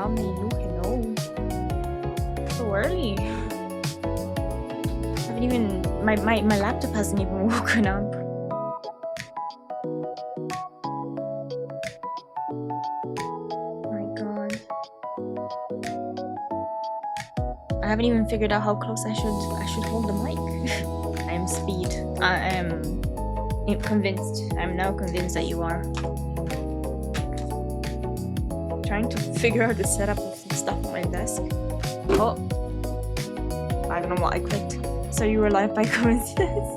Hello. So early. Haven't even my laptop hasn't even woken up. My god. I haven't even figured out how close I should hold the mic. I am speed. I am convinced. I'm now convinced that you are. Trying to figure out the setup of some stuff on my desk. Oh, I don't know what I clicked. So you were live by coincidence.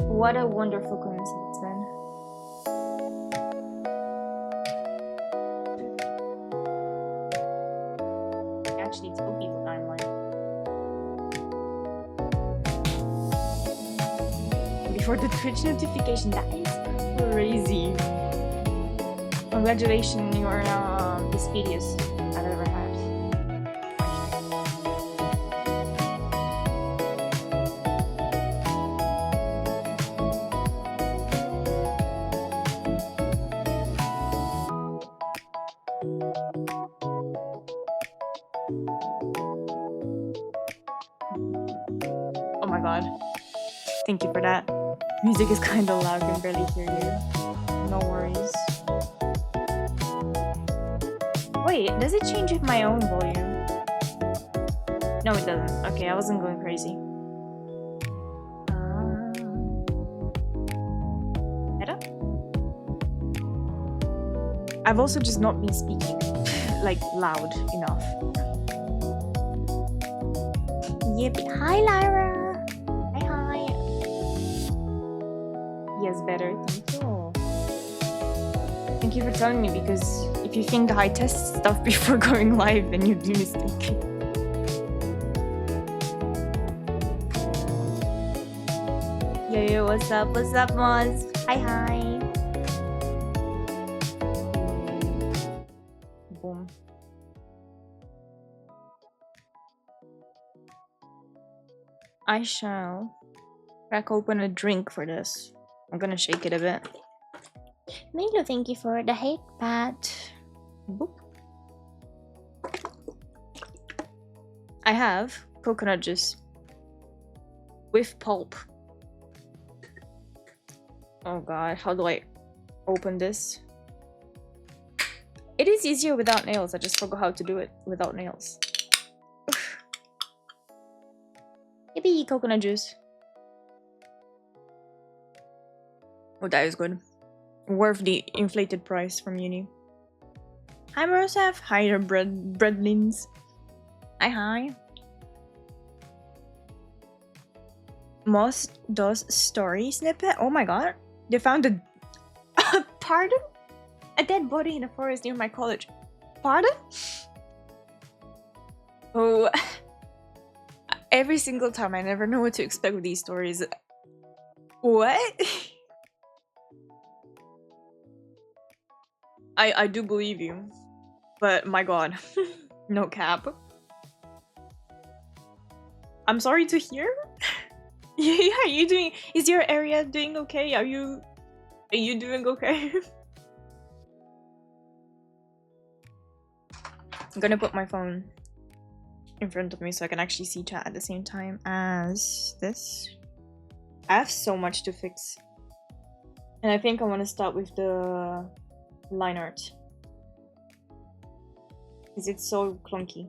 What a wonderful coincidence, man. Actually told people that I'm live. Before the Twitch notification, that is crazy. Congratulations, you are now the speediest I've ever had. Oh my god. Thank you for that. Music is kind of loud, I can barely hear you. No worries. Wait, does it change with my own volume? No, it doesn't. Okay, I wasn't going crazy. Better? I've also just not been speaking, like, loud enough. Yippee. Hi, Lyra! Hi. Yes, better. Thank you. Thank you for telling me, because if you think I test stuff before going live, then you'd be mistaken. Yo, what's up, Moz? Hi. Boom. I shall crack open a drink for this. I'm gonna shake it a bit. Milo, thank you for the hate pat. Boop. I have coconut juice with pulp. Oh god, how do I open this? It is easier without nails. I just forgot how to do it without nails. Yippee, coconut juice. Oh, that is good. Worth the inflated price from uni. Hi, Marosef. Hi, your breadlings. Hi. Moss does story snippet. Oh my god. They found a... Pardon? A dead body in a forest near my college. Pardon? Oh... Every single time, I never know what to expect with these stories. What? I do believe you. But my god. No cap. I'm sorry to hear. Yeah, are you doing... Is your area doing okay? Are you doing okay? I'm gonna put my phone in front of me so I can actually see chat at the same time as this. I have so much to fix. And I think I want to start with the line art. Because it's so clunky.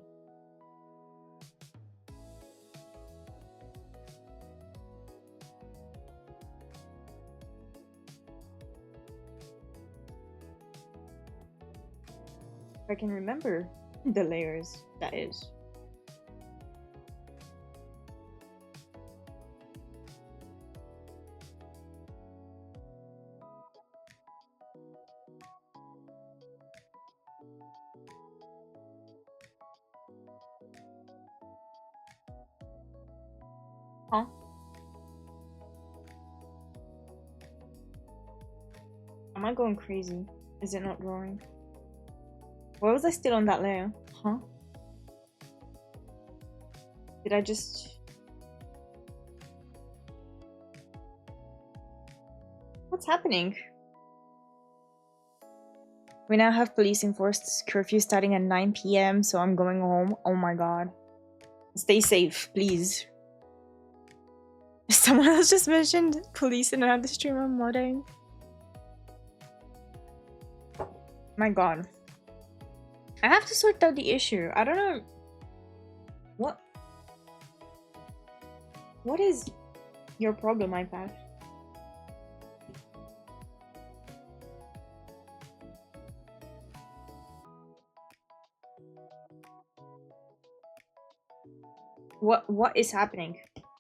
If I can remember the layers, that is. Huh? Am I going crazy? Is it not drawing? Why was I still on that layer? Huh? Did I just... What's happening? We now have police enforced curfew starting at 9 p.m. so I'm going home. Oh my god. Stay safe, please. Someone else just mentioned police in another stream I'm modding. My god. I have to sort out the issue. I don't know... What is your problem, iPad? What is happening?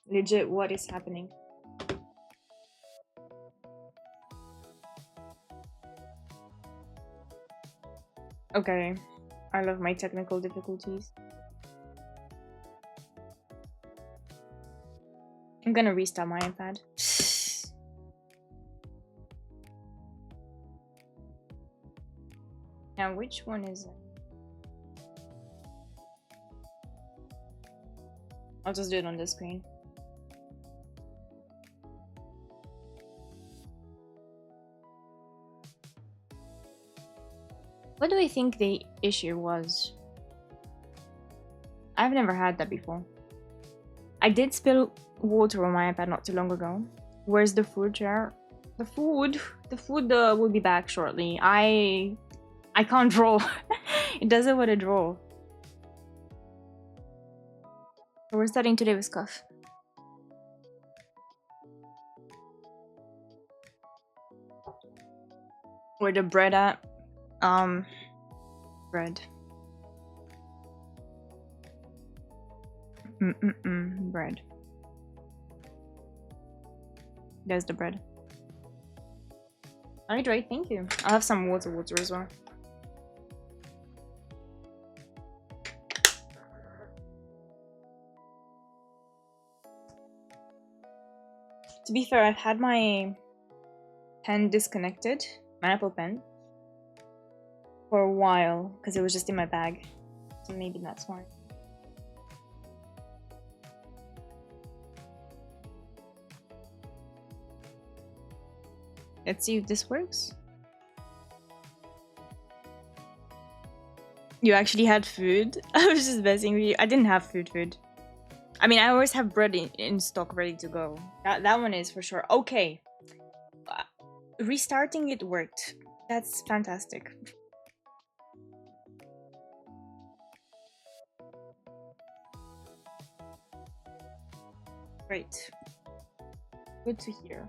Legit, what is happening? Okay. I love my technical difficulties. I'm gonna restart my iPad. Now, which one is it? I'll just do it on the screen. What do I think the issue was? I've never had that before. I did spill water on my iPad not too long ago. Where's the food jar? The food will be back shortly. I can't draw. It doesn't want to draw. So we're starting today with Cuff. Where the bread at? Bread. Bread. There's the bread. Alright, thank you. I'll have some water as well. To be fair, I've had my pen disconnected, my Apple Pen, for a while because it was just in my bag. So maybe that's why. Let's see if this works. You actually had food? I was just messing with you. I didn't have food. I mean, I always have bread in stock ready to go. That one is for sure. Okay. Restarting it worked. That's fantastic. Great. Good to hear.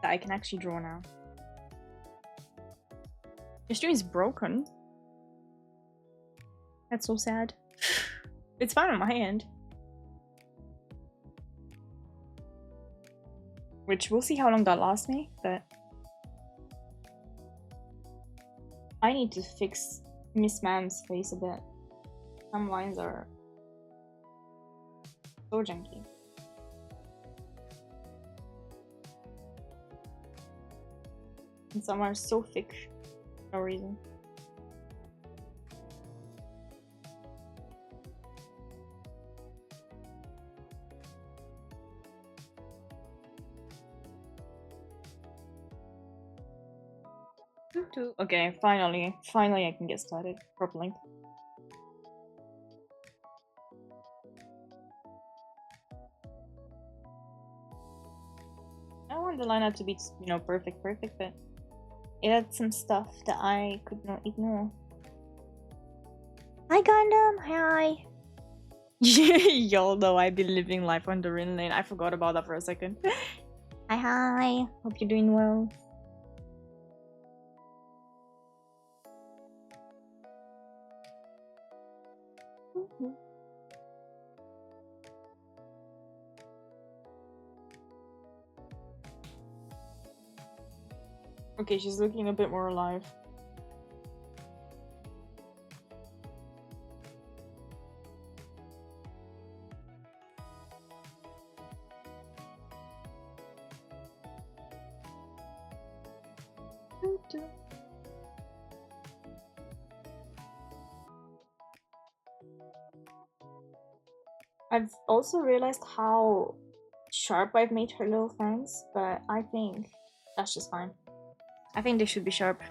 That I can actually draw now. Your stream is broken. That's so sad. It's fine on my end. Which we'll see how long that lasts me, but I need to fix Miss Man's face a bit. Some lines are so janky. And some are so thick for no reason. Okay, finally I can get started properly. I want the lineup to be, you know, perfect, but it had some stuff that I could not ignore. Hi Gundam, hi. Y'all know I've been living life on the Rin Lane. I forgot about that for a second. Hi. Hope you're doing well. Okay, she's looking a bit more alive. I've also realized how sharp I've made her little fangs, but I think that's just fine. I think they should be sharp.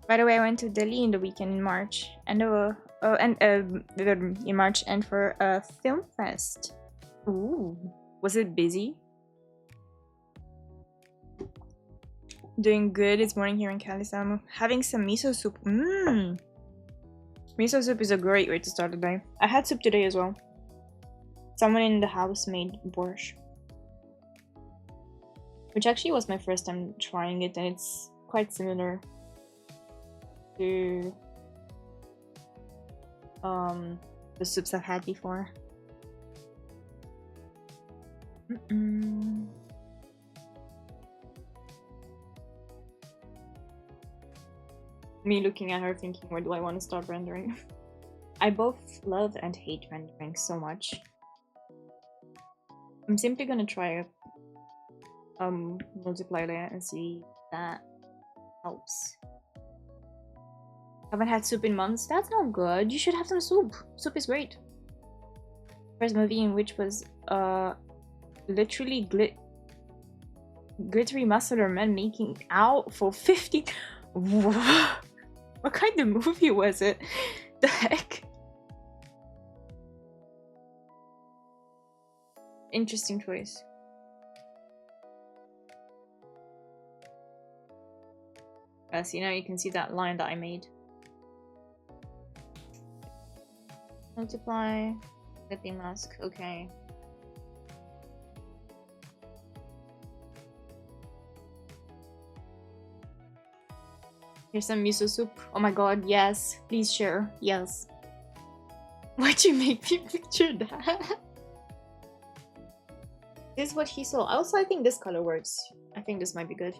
By the way, I went to Delhi in the weekend in March, and in March, and for a film fest. Ooh, was it busy? Doing good. It's morning here in Cali, so I'm having some miso soup. Mmm. Miso soup is a great way to start the day. I had soup today as well. Someone in the house made borscht, which actually was my first time trying it, and it's quite similar to the soups I've had before. Me looking at her thinking, where do I want to start rendering? I both love and hate rendering so much. I'm simply gonna try a multiply layer and see if that helps. Haven't had soup in months. That's not good. You should have some soup. Soup is great. First movie in which was literally glittery muscular men making out for 50. What kind of movie was it? The heck? Interesting choice. See, now you can see that line that I made. Multiply. Clipping mask. Okay. Here's some miso soup. Oh my god, yes. Please share. Yes. Why'd you make me picture that? This is what he saw. Also, I think this color works. I think this might be good.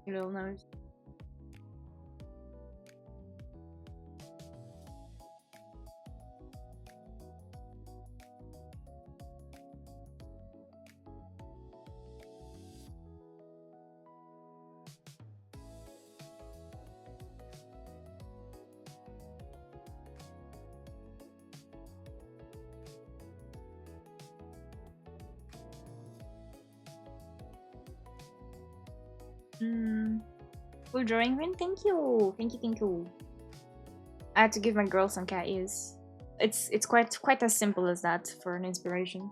Your little nose. Full drawing win? Thank you! Thank you, thank you. I had to give my girl some cat ears. It's quite as simple as that for an inspiration.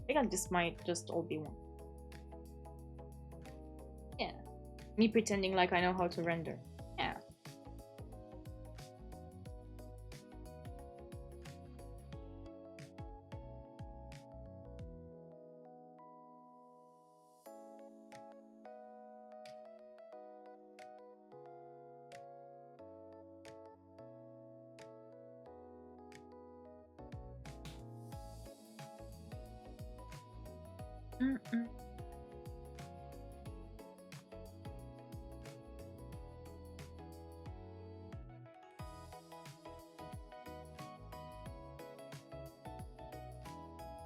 I think this might just all be one. Yeah. Me pretending like I know how to render. Yeah.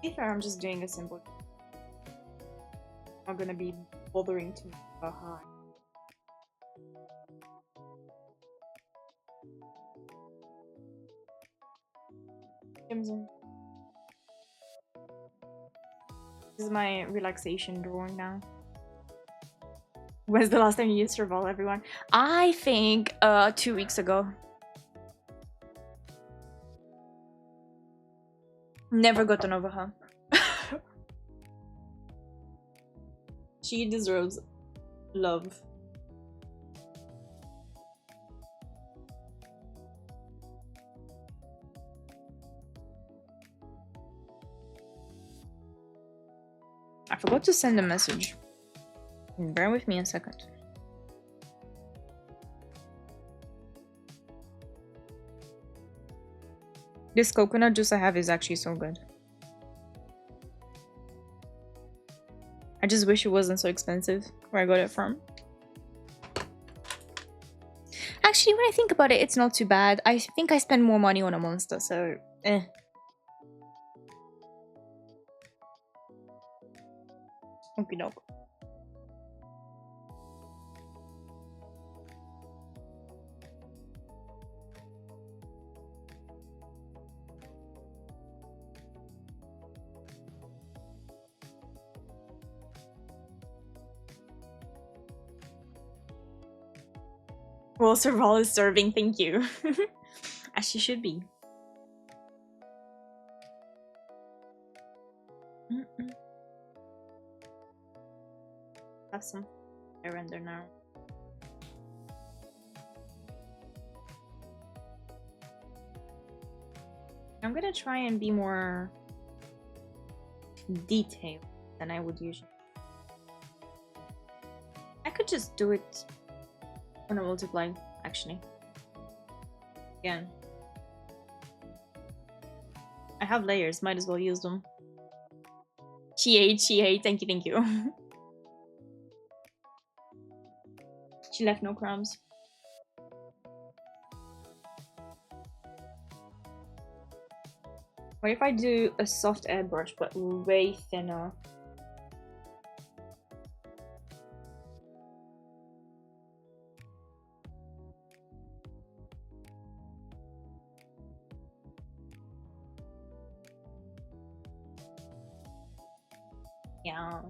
To be fair, I'm just doing a simple. I'm not gonna be bothering to make a high. This is my relaxation drawing now. When's the last time you used Serval, everyone? I think 2 weeks ago. Never gotten over her. She deserves love. forgot to send a message. Bear with me a second. This coconut juice I have is actually so good. I just wish it wasn't so expensive where I got it from. Actually, when I think about it, it's not too bad. I think I spend more money on a monster, so eh. Okie doke. Well, Serval is serving, thank you. As she should be. Have some render now. I'm gonna try and be more detailed than I would usually. I could just do it on a multiply, actually. Again. I have layers, might as well use them. She ate, thank you, thank you. She left no crumbs. What if I do a soft airbrush but way thinner? Yeah.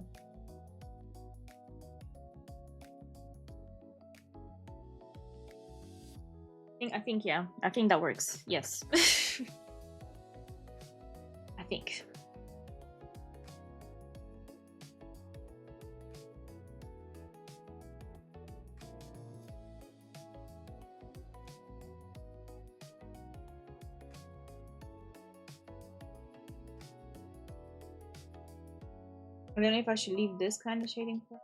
I think yeah. I think that works. Yes. I think. I don't know if I should leave this kind of shading for.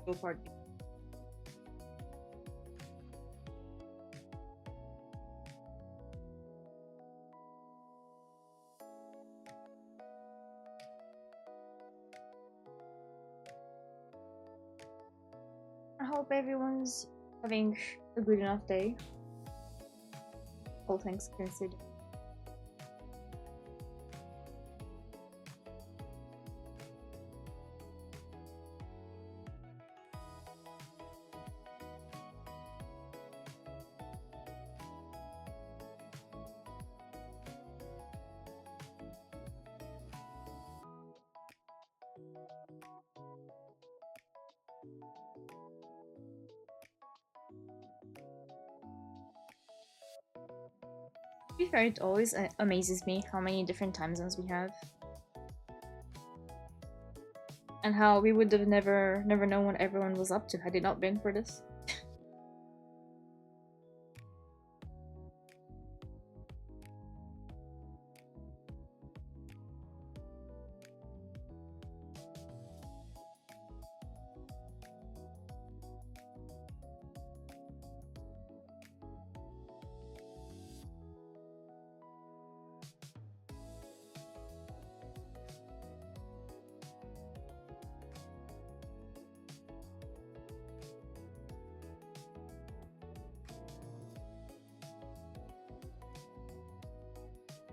Go for it. I hope everyone's having a good enough day. All things considered. To be fair, it always amazes me how many different time zones we have. And how we would have never known what everyone was up to had it not been for this.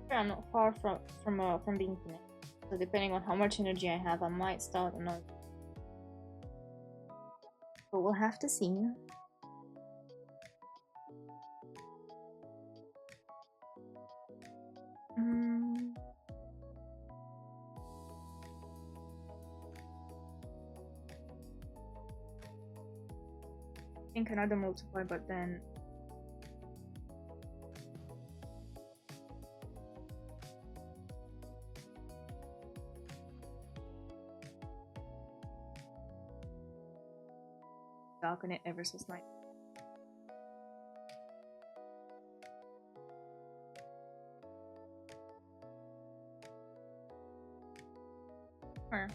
I'm not far from being finished. So depending on how much energy I have, I might start another. But we'll have to see. I think another multiply, but then darken it ever so slightly. Or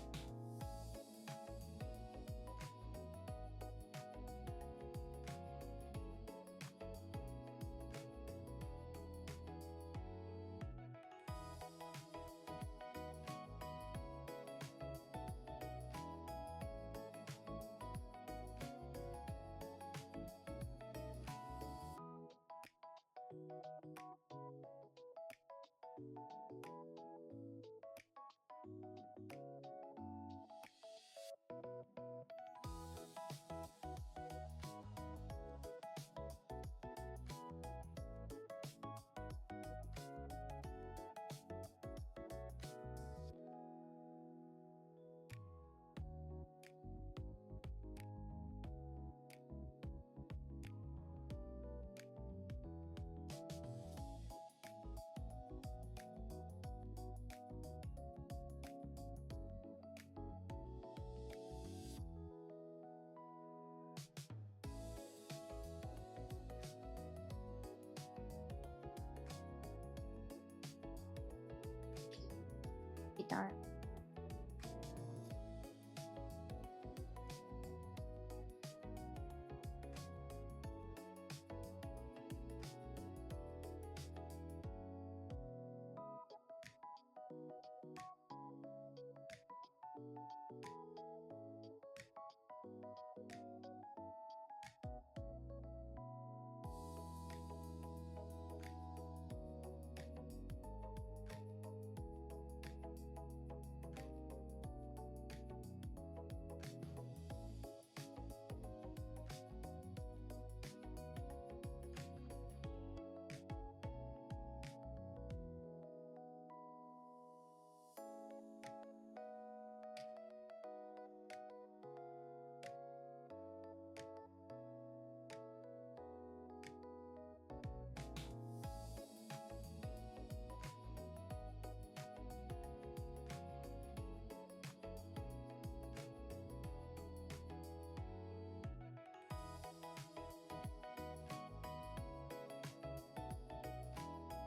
dark.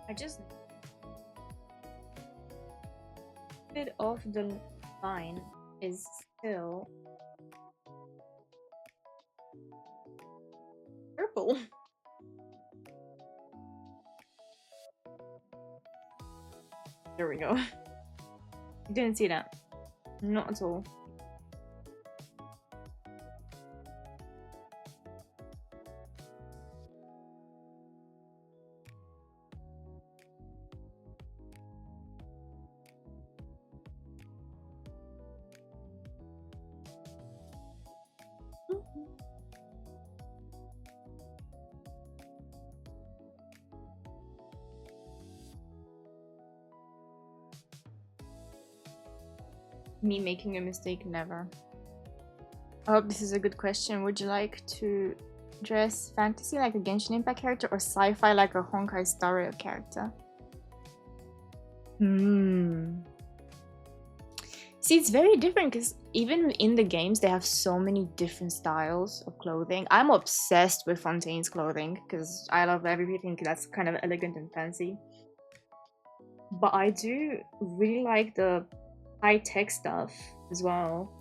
I just bit of the line is still purple. There we go. Didn't see that. Not at all. Me making a mistake, never. Oh, this is a good question. Would you like to dress fantasy like a Genshin Impact character or sci-fi like a Honkai Star Rail character? See, it's very different because even in the games, they have so many different styles of clothing. I'm obsessed with Fontaine's clothing because I love everything that's kind of elegant and fancy. But I do really like the high-tech stuff as well.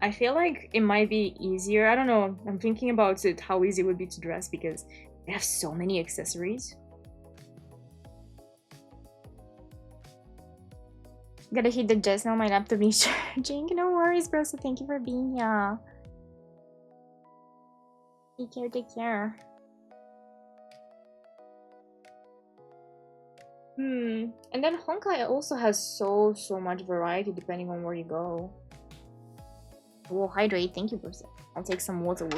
I feel like it might be easier. I don't know. I'm thinking about it, how easy it would be to dress because they have so many accessories. Gotta hit the jazz now, my laptop needs charging. No worries, bro. So thank you for being here. Take care, take care. And then Honkai also has so much variety depending on where you go. Oh, hydrate. Thank you, person. I'll take some water.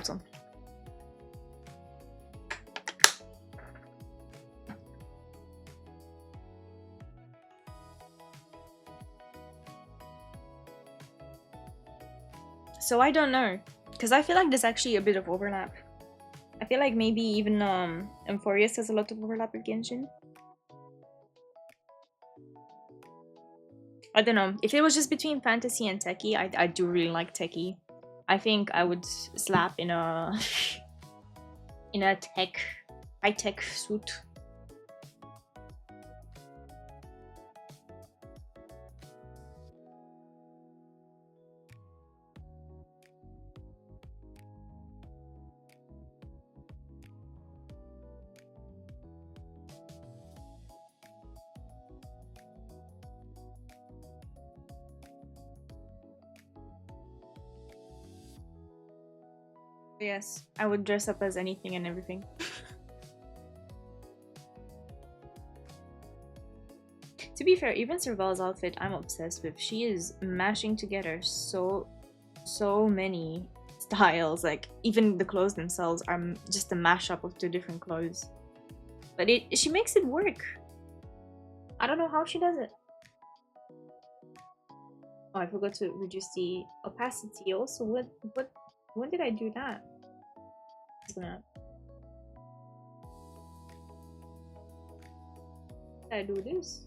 So I don't know, because I feel like there's actually a bit of overlap. I feel like maybe even Emphorius has a lot of overlap with Genshin. I don't know. If it was just between fantasy and techie, I do really like techie. I think I would slap in a in a high-tech suit. Yes, I would dress up as anything and everything. To be fair, even Serval's outfit I'm obsessed with. She is mashing together so many styles. Like even the clothes themselves are just a mashup of two different clothes. But she makes it work. I don't know how she does it. Oh, I forgot to reduce the opacity. Also, when did I do that? Did I do this?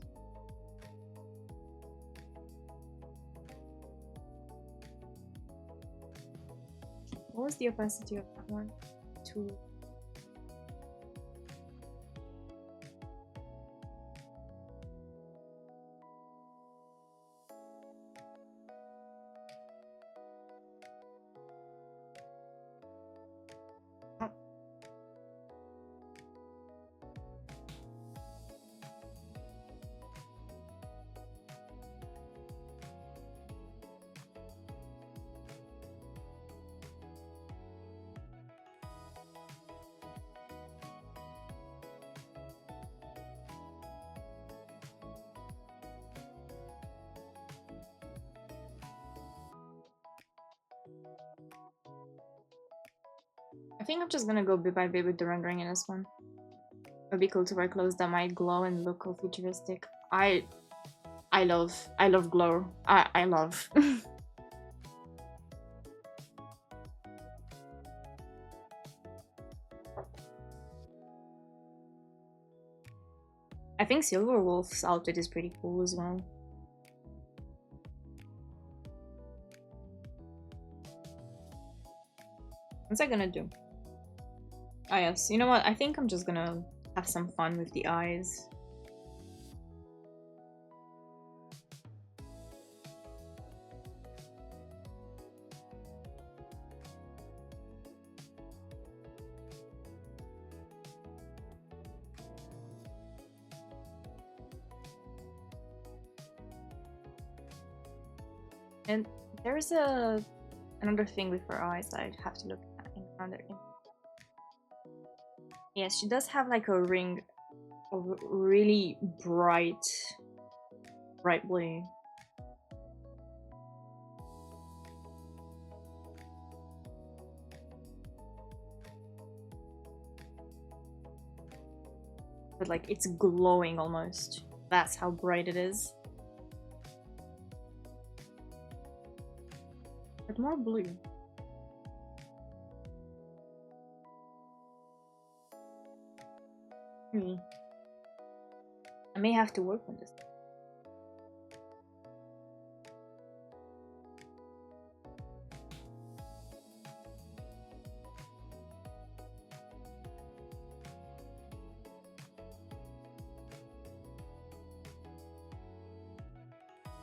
What was the opacity of that one? 2. I think I'm just gonna go bit by bit with the rendering in this one. It'd be cool to wear clothes that might glow and look all futuristic. I love glow. I love. I think Silver Wolf's outfit is pretty cool as well. What's I gonna do? Ah yes, you know what? I think I'm just gonna have some fun with the eyes. And there's another thing with her eyes that I'd have to look at in another image. Yes, she does have like a ring of really bright blue. But like it's glowing almost. That's how bright it is. But more blue. I may have to work on this.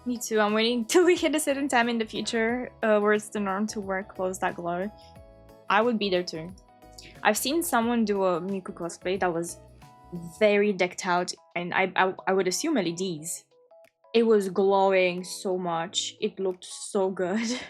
Me too. I'm waiting till we hit a certain time in the future where it's the norm to wear clothes that glow. I would be there too. I've seen someone do a Miku cosplay that was very decked out, and I would assume LEDs. It was glowing so much. It looked so good.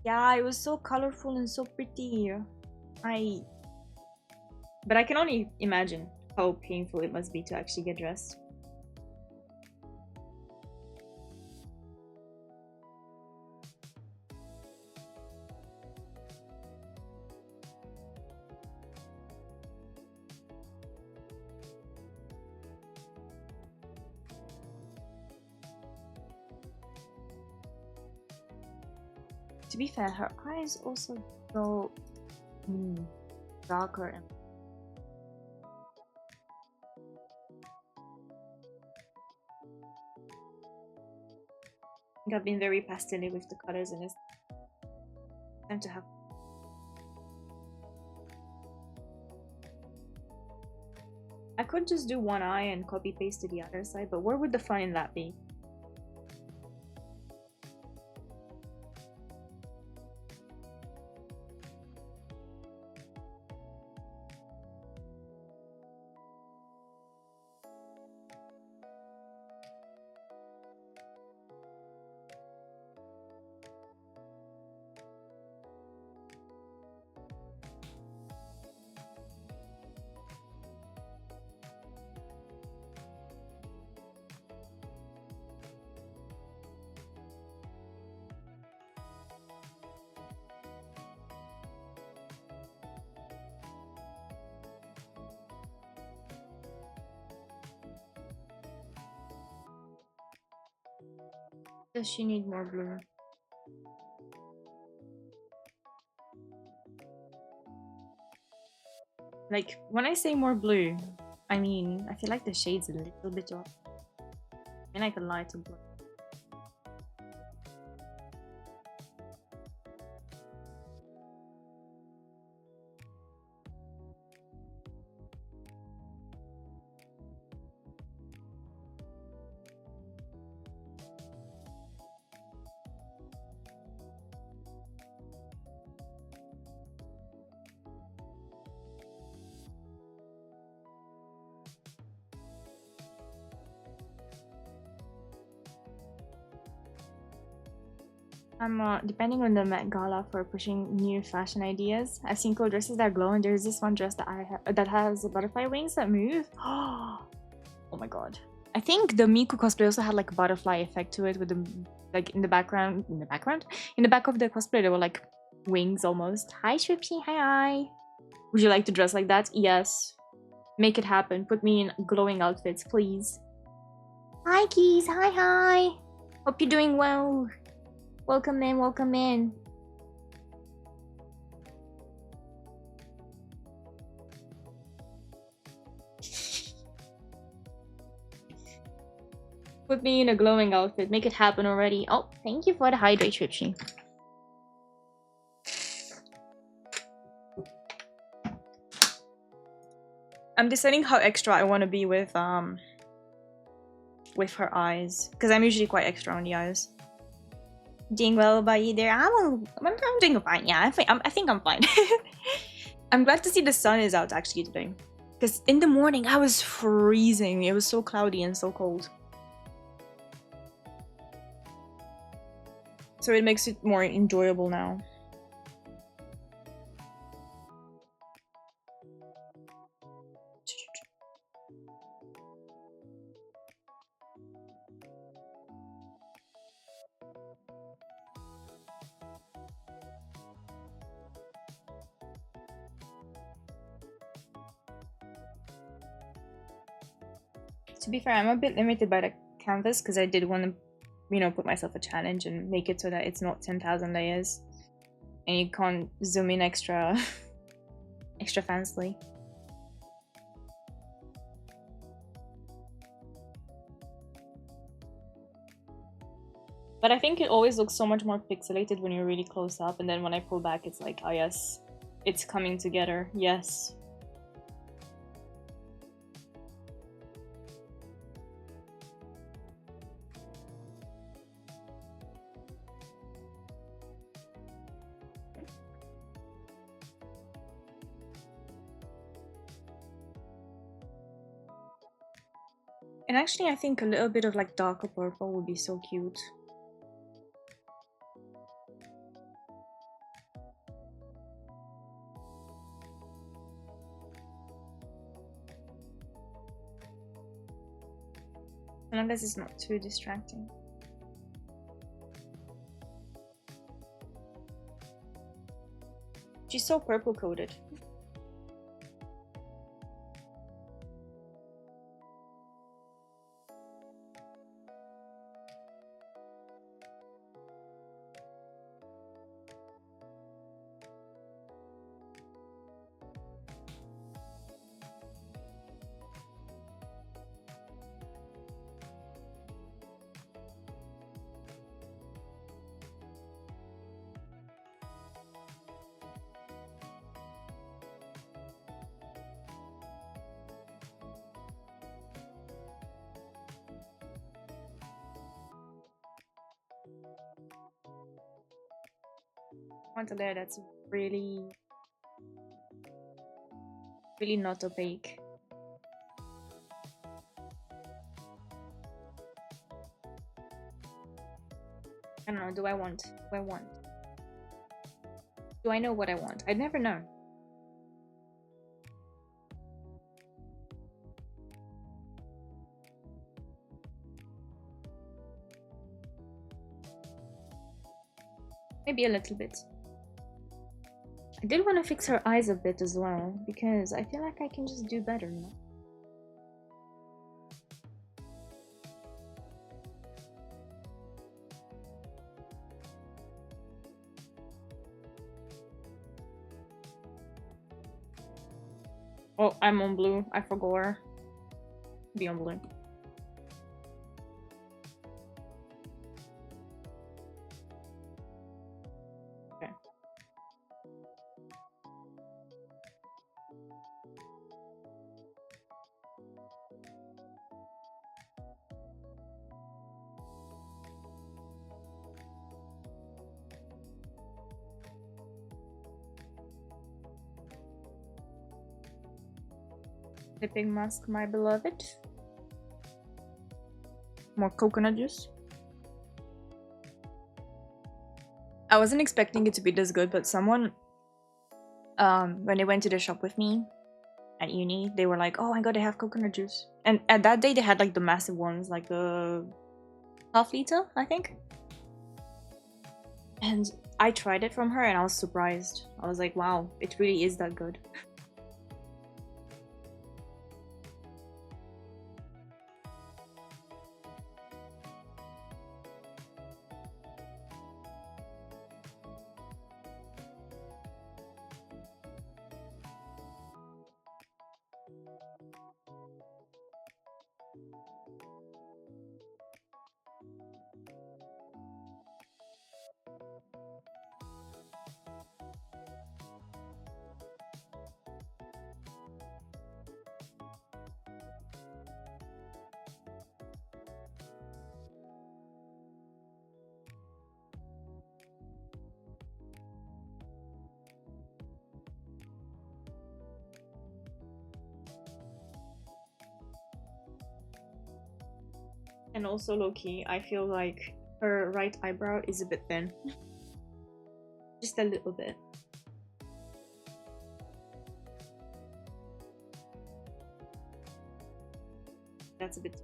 Yeah, it was so colorful and so pretty. But I can only imagine how painful it must be to actually get dressed. To be fair, her eyes also go darker and I think I've been very pastel with the colors and it's time to have. I could just do one eye and copy paste to the other side, but where would the fun in that be? Does she need more blue? Like, when I say more blue, I mean, I feel like the shade's a little bit off. And I can lie to blue. I'm depending on the Met Gala for pushing new fashion ideas. I've seen cool dresses that glow, and there's this one dress that has butterfly wings that move. Oh my god! I think the Miku cosplay also had like a butterfly effect to it, with the like in the back of the cosplay there were like wings almost. Hi Shripsy, hi. Would you like to dress like that? Yes. Make it happen. Put me in glowing outfits, please. Hi Keys, hi. Hope you're doing well. Welcome in, welcome in. Put me in a glowing outfit. Make it happen already. Oh, thank you for the hydrate, Tripshy. I'm deciding how extra I want to be with her eyes, because I'm usually quite extra on the eyes. Doing well by you there? I'm doing fine. Yeah, I think I'm fine. I'm glad to see the sun is out actually today, because in the morning I was freezing. It was so cloudy and so cold. So it makes it more enjoyable now. To be fair, I'm a bit limited by the canvas because I did want to, you know, put myself a challenge and make it so that it's not 10,000 layers and you can't zoom in extra fancily. But I think it always looks so much more pixelated when you're really close up, and then when I pull back it's like, oh yes, it's coming together, yes. And actually I think a little bit of like darker purple would be so cute. Unless it's not too distracting. She's so purple coated. want a layer that's really, really not opaque. I don't know, do I want? Do I know what I want? I'd never know. Maybe a little bit. I did want to fix her eyes a bit as well, because I feel like I can just do better now. Oh, I'm on blue. I forgot. Be on blue. Okay. Dipping mask, my beloved. More coconut juice. I wasn't expecting it to be this good, but someone, when they went to the shop with me at uni, they were like, "Oh my god, they have coconut juice." And at that day, they had like the massive ones, like the half liter, I think. And I tried it from her, and I was surprised. I was like, "Wow, it really is that good." And also, low-key, I feel like her right eyebrow is a bit thin. Just a little bit. That's a bit...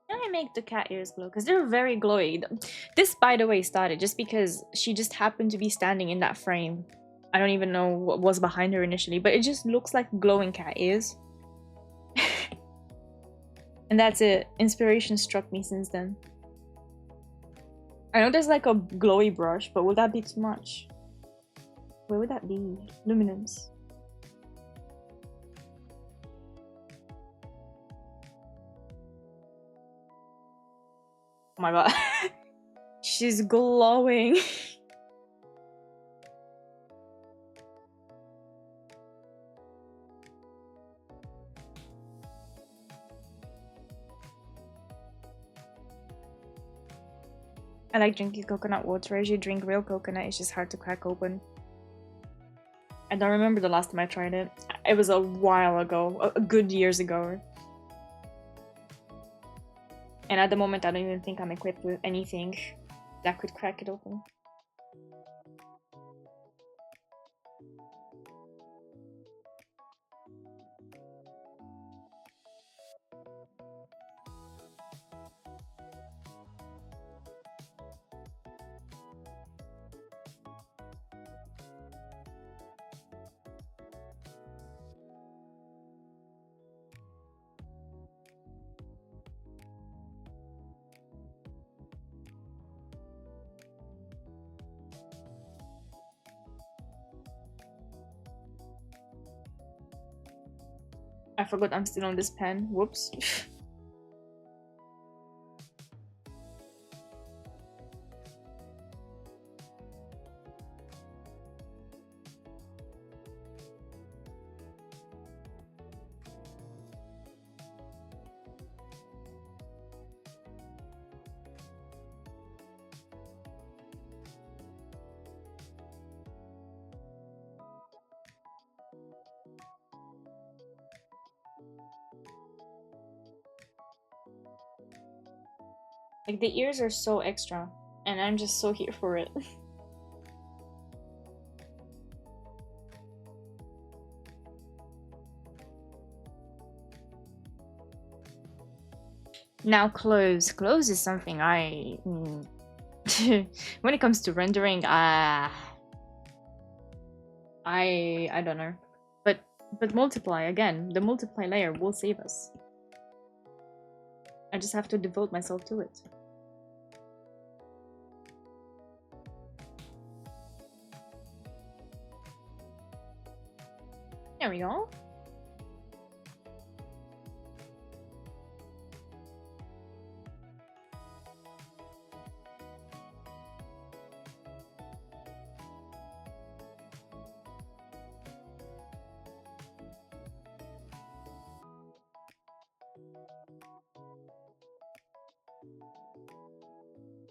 Can I make the cat ears glow? Because they're very glowy. This, by the way, started just because she just happened to be standing in that frame. I don't even know what was behind her initially, but it just looks like glowing cat ears. And that's it. Inspiration struck me since then. I know there's like a glowy brush, but would that be too much? Where would that be? Luminance. Oh my god. She's glowing. I like drinking coconut water. As you drink real coconut, it's just hard to crack open. I don't remember the last time I tried it. It was a while ago, a good years ago. And at the moment, I don't even think I'm equipped with anything that could crack it open. I forgot I'm still on this pen. Whoops. Like, the ears are so extra, and I'm just so here for it. Now clothes. Clothes is something I... when it comes to rendering, I don't know. But multiply, again, the multiply layer will save us. I just have to devote myself to it. There we go.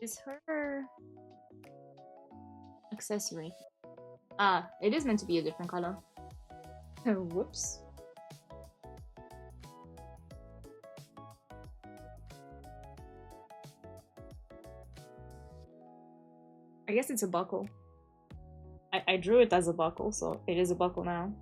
Is her accessory? Ah, it is meant to be a different color. Whoops. I guess it's a buckle. I drew it as a buckle, so it is a buckle now.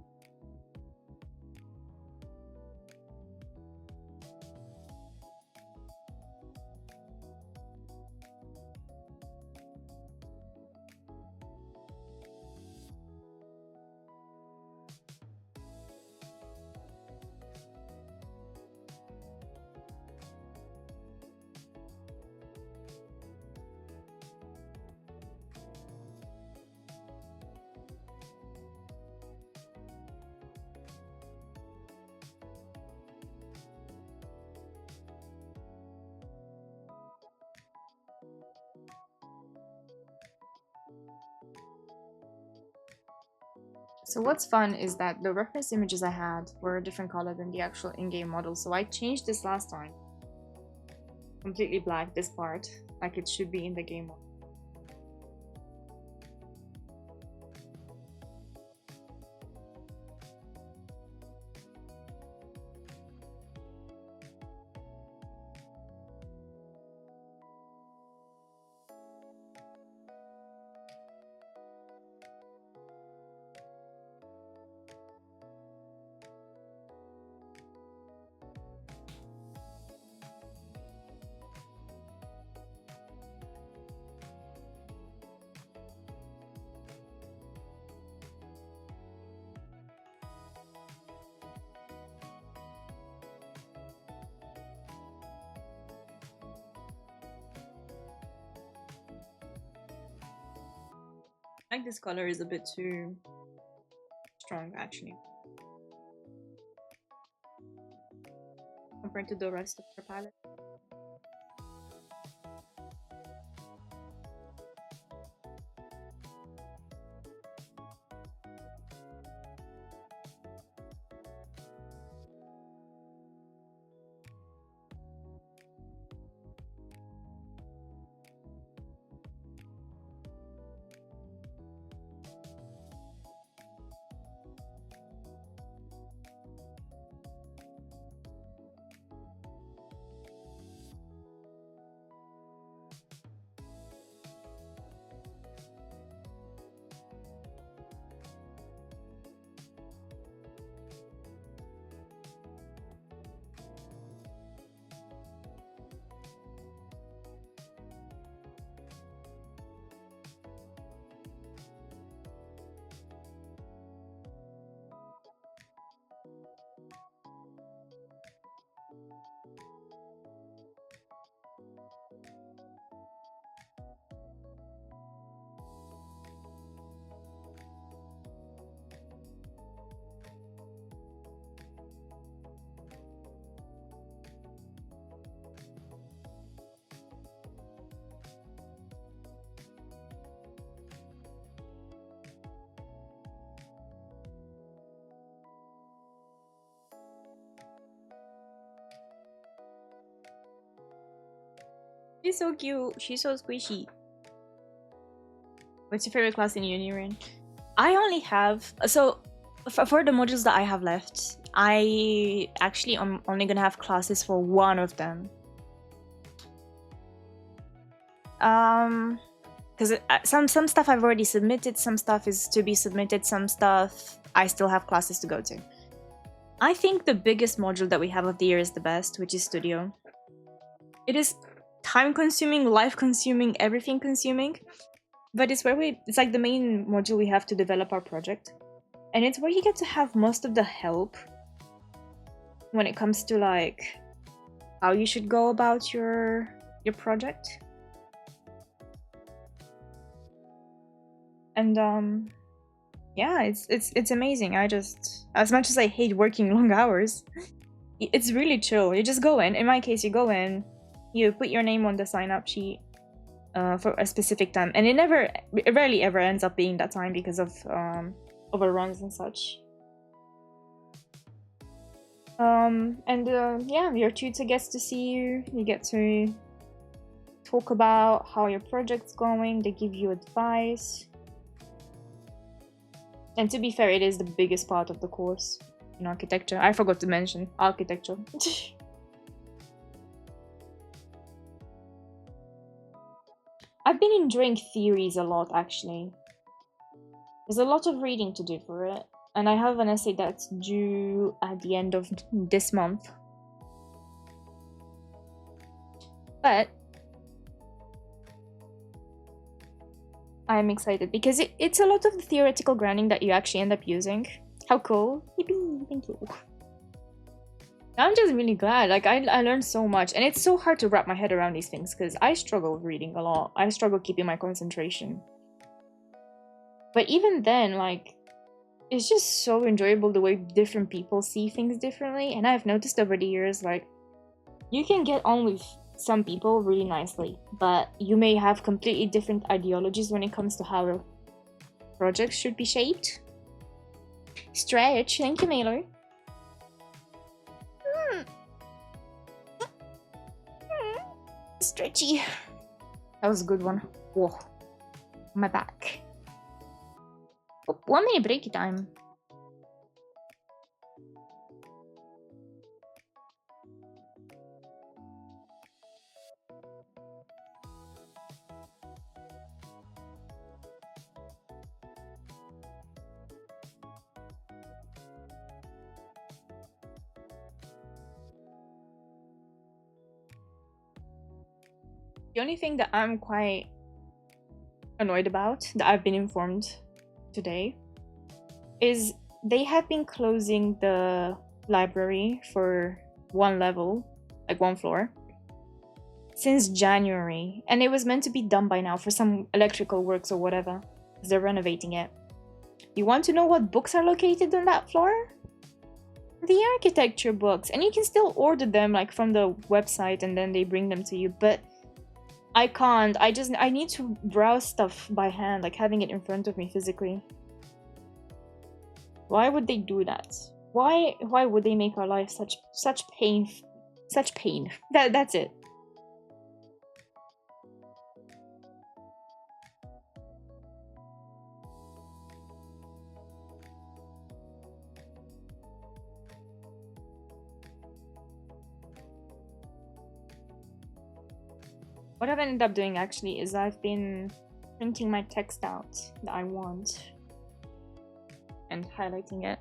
So what's fun is that the reference images I had were a different color than the actual in-game model, so I changed this last time. Completely black, this part, like it should be in the game model. I think this color is a bit too strong, actually, compared to the rest of the palette. She's so cute. She's so squishy. What's your favorite class in uni, Rin? I only have... So, for the modules that I have left, I actually am only gonna have classes for one of them. Because some stuff I've already submitted, some stuff is to be submitted, some stuff I still have classes to go to. I think the biggest module that we have of the year is the best, which is Studio. It is time-consuming, life-consuming, everything-consuming, but it's where it's like the main module we have to develop our project, and it's where you get to have most of the help when it comes to like how you should go about your project. And yeah, it's amazing. I just, as much as I hate working long hours, it's really chill. You just go in my case, you go in, you put your name on the sign-up sheet for a specific time, and it rarely ever ends up being that time because of overruns and such. Yeah, your tutor gets to see you, you get to talk about how your project's going, they give you advice. And to be fair, it is the biggest part of the course in architecture. I forgot to mention architecture. I've been enjoying theories a lot, actually. There's a lot of reading to do for it. And I have an essay that's due at the end of this month. But I'm excited because it's a lot of the theoretical grounding that you actually end up using. How cool. Yippee, thank you. I'm just really glad. Like, I learned so much. And it's so hard to wrap my head around these things because I struggle with reading a lot. I struggle keeping my concentration. But even then, like, it's just so enjoyable the way different people see things differently. And I've noticed over the years, like, you can get on with some people really nicely, but you may have completely different ideologies when it comes to how projects should be shaped. Stretch, thank you, Mailer. Stretchy. That was a good one. Whoa, my back. Oh, 1 minute break time. The only thing that I'm quite annoyed about, that I've been informed today, is they have been closing the library for one level, like one floor, since January. And it was meant to be done by now for some electrical works or whatever, because they're renovating it. You want to know what books are located on that floor? The architecture books. And you can still order them like from the website and then they bring them to you, but I can't. I need to browse stuff by hand, like having it in front of me physically. Why would they do that? Why would they make our life such pain? Such pain. That's it. What I've ended up doing actually is I've been printing my text out that I want and highlighting it.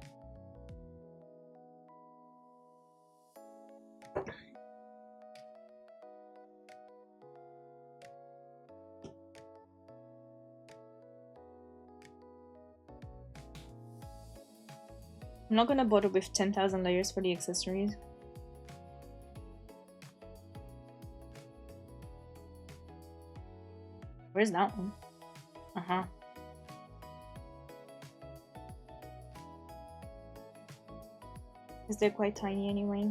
I'm not gonna bother with 10,000 layers for the accessories. Where's that one? Uh-huh. Because they're quite tiny anyway.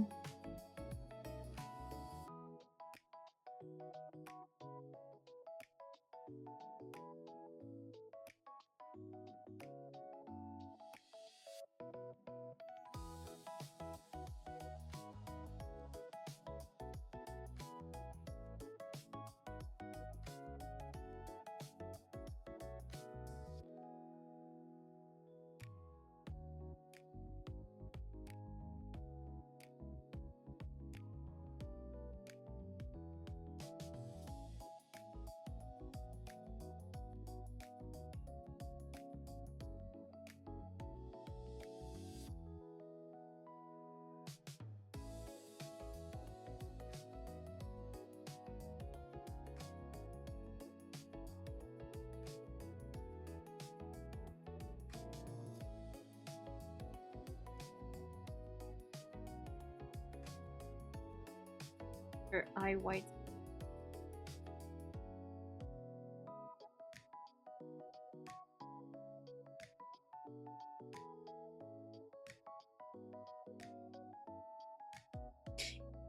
Her eye white.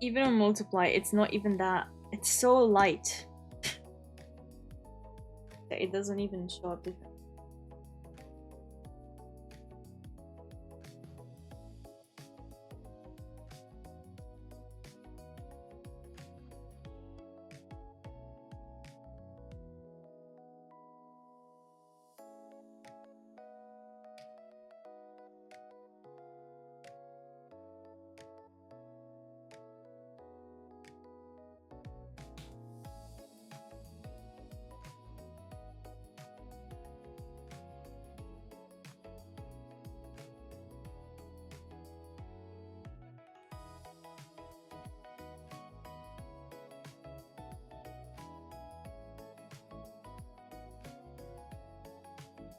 Even on multiply, it's not even that. It's so light that it doesn't even show up different.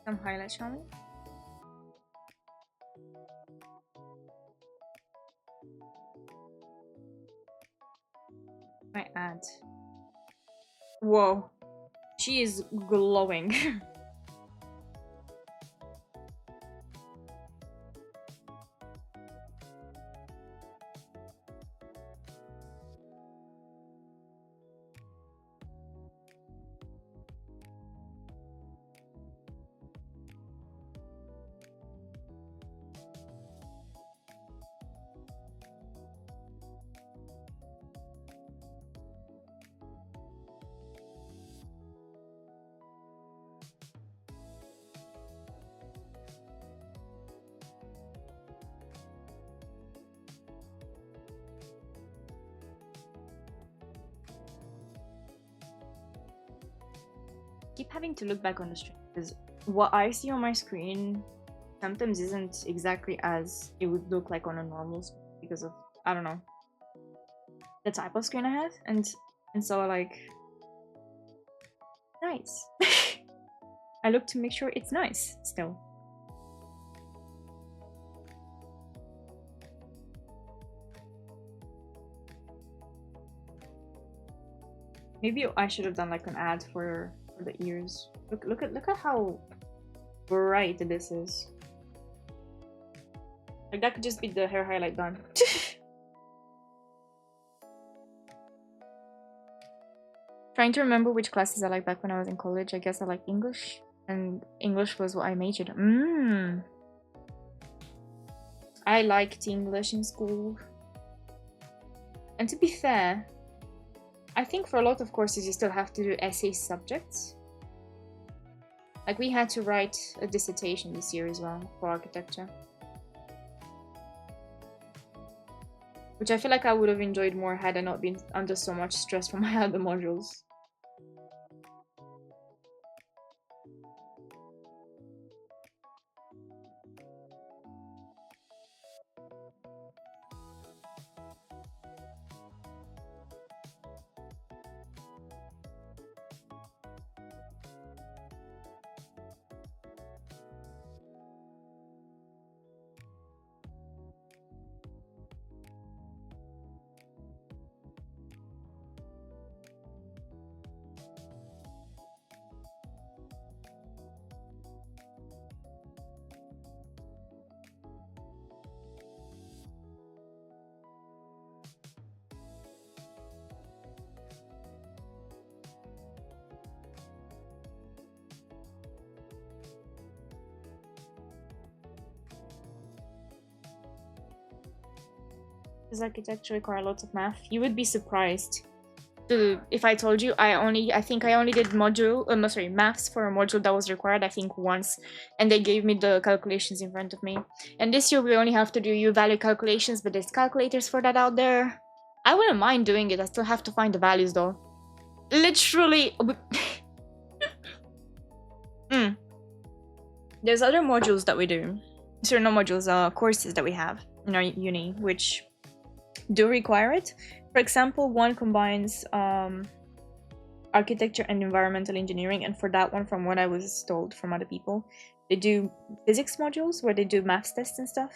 Some highlight, shall we? My ad. Whoa. She is glowing. Keep having to look back on the stream because what I see on my screen sometimes isn't exactly as it would look like on a normal screen because of, I don't know, the type of screen I have, and so like nice. I look to make sure it's nice still. Maybe I should have done like an ad for the ears. Look at how bright this is. Like that could just be the hair highlight done. Trying to remember which classes I liked back when I was in college. I guess I liked English, and English was what I majored in. I liked English in school. And to be fair, I think for a lot of courses you still have to do essay subjects. Like we had to write a dissertation this year as well for architecture. Which I feel like I would have enjoyed more had I not been under so much stress from my other modules. Does architecture require lots of math? You would be surprised. If I told you, I think I only did maths for a module that was required, I think once, and they gave me the calculations in front of me. And this year we only have to do U-value calculations, but there's calculators for that out there. I wouldn't mind doing it, I still have to find the values though. Literally. There's other modules that we do. Sorry, no modules, courses that we have in our uni, which do require it. For example, one combines architecture and environmental engineering, and for that one, from what I was told from other people, they do physics modules where they do maths tests and stuff.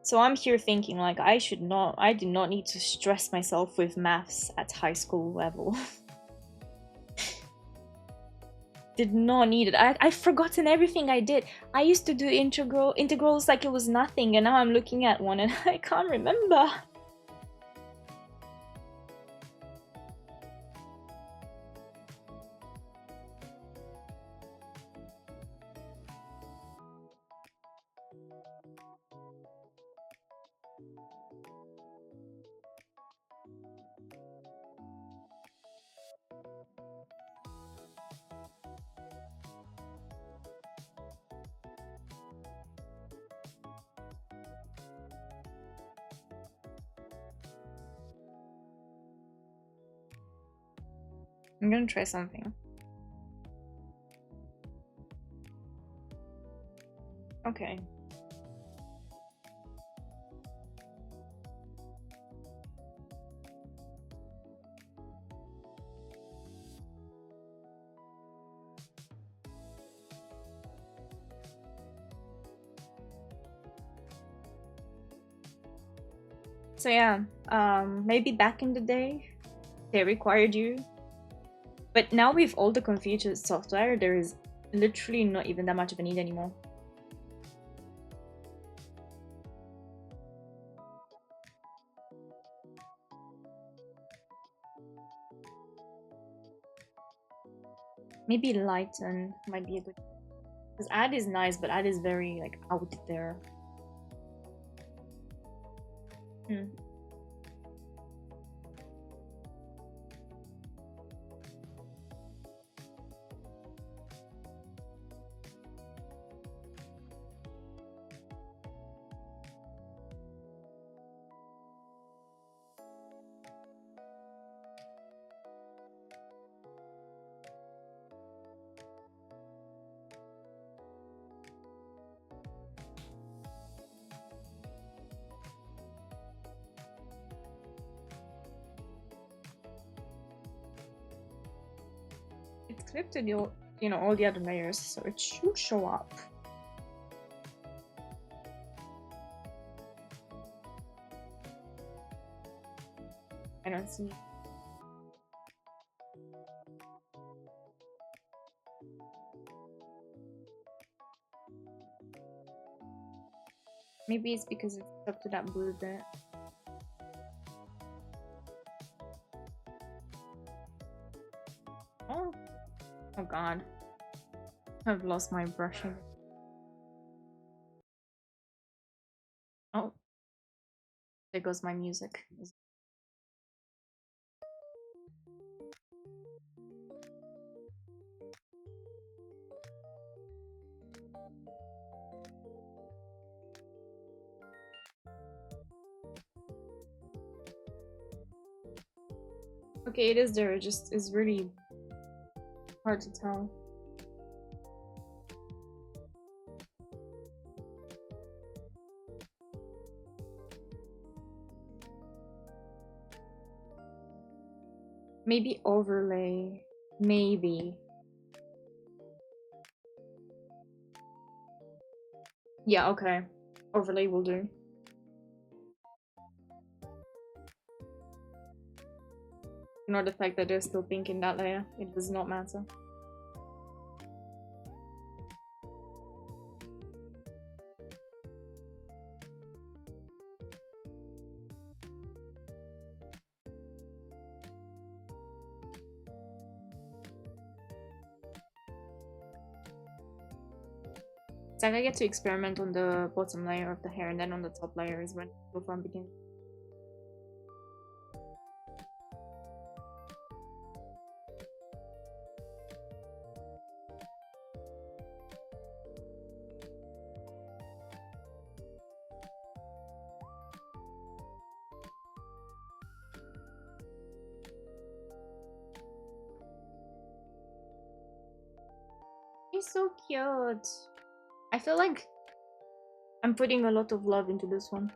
So I'm here thinking like I do not need to stress myself with maths at high school level. Did not need it. I've forgotten everything I did. I used to do integrals like it was nothing, and now I'm looking at one and I can't remember. I'm gonna try something. Okay. So yeah, maybe back in the day, they required you. But now with all the computer software, there is literally not even that much of a need anymore. Maybe lighten might be a good... Because add is nice, but add is very like out there. It's clipped to the, all the other layers, so it should show up. I don't see. Maybe it's because it's up to that blue bit. Oh god. I've lost my brushing. Oh. There goes my music. Okay, it is there, it just is really hard to tell. Maybe overlay. Maybe. Yeah, okay. Overlay will do. Ignore the fact that there's still pink in that layer. It does not matter. It's like I get to experiment on the bottom layer of the hair, and then on the top layer is when the fun begins. He's so cute. I feel like I'm putting a lot of love into this one.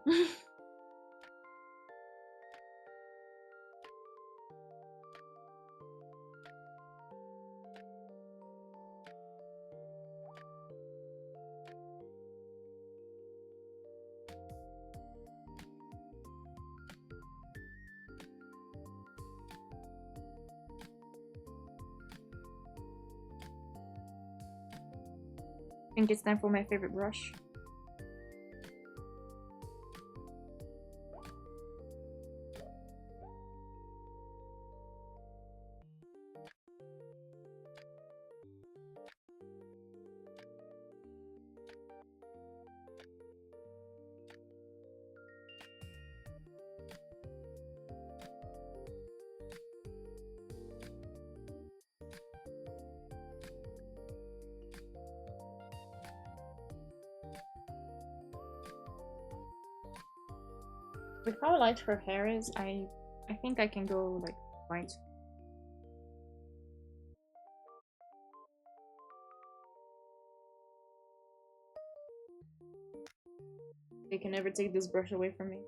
I think it's time for my favorite brush. With how light her hair is, I think I can go like white. They can never take this brush away from me.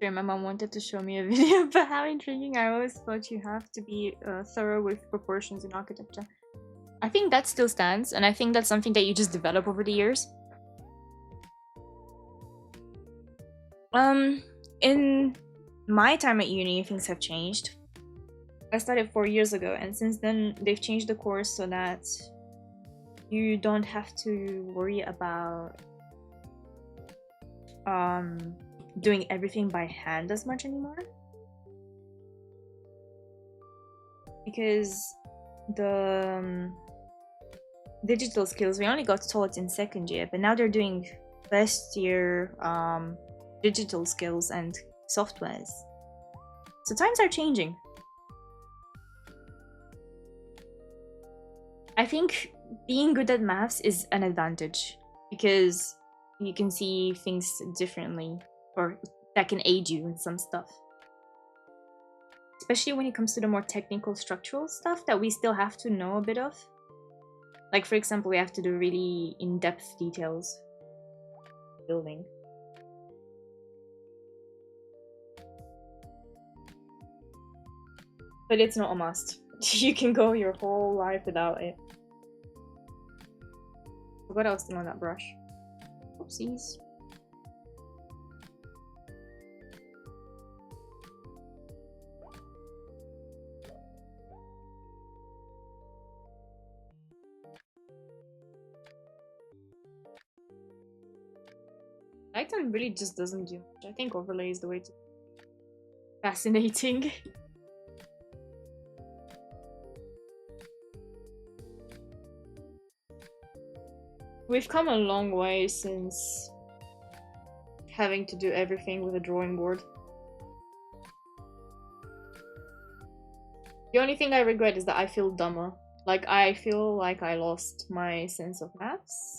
My mom wanted to show me a video, but how intriguing. I always thought you have to be thorough with proportions in architecture. I think that still stands, and I think that's something that you just develop over the years. In my time at uni, things have changed. I started 4 years ago, and since then they've changed the course so that you don't have to worry about doing everything by hand as much anymore, because the digital skills we only got taught in second year, but now they're doing first year digital skills and softwares. So times are changing. I think being good at maths is an advantage because you can see things differently, or that can aid you in some stuff. Especially when it comes to the more technical structural stuff that we still have to know a bit of. Like, for example, we have to do really in-depth details building. But it's not a must. You can go your whole life without it. What else still on that brush? Oopsies. Lighten really just doesn't do much. I think overlay is the way to... Fascinating. We've come a long way since having to do everything with a drawing board. The only thing I regret is that I feel dumber. Like, I feel like I lost my sense of maths.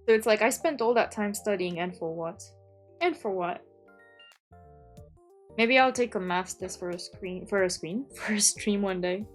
So it's like, I spent all that time studying, and for what? And for what? Maybe I'll take a maths test for a stream one day.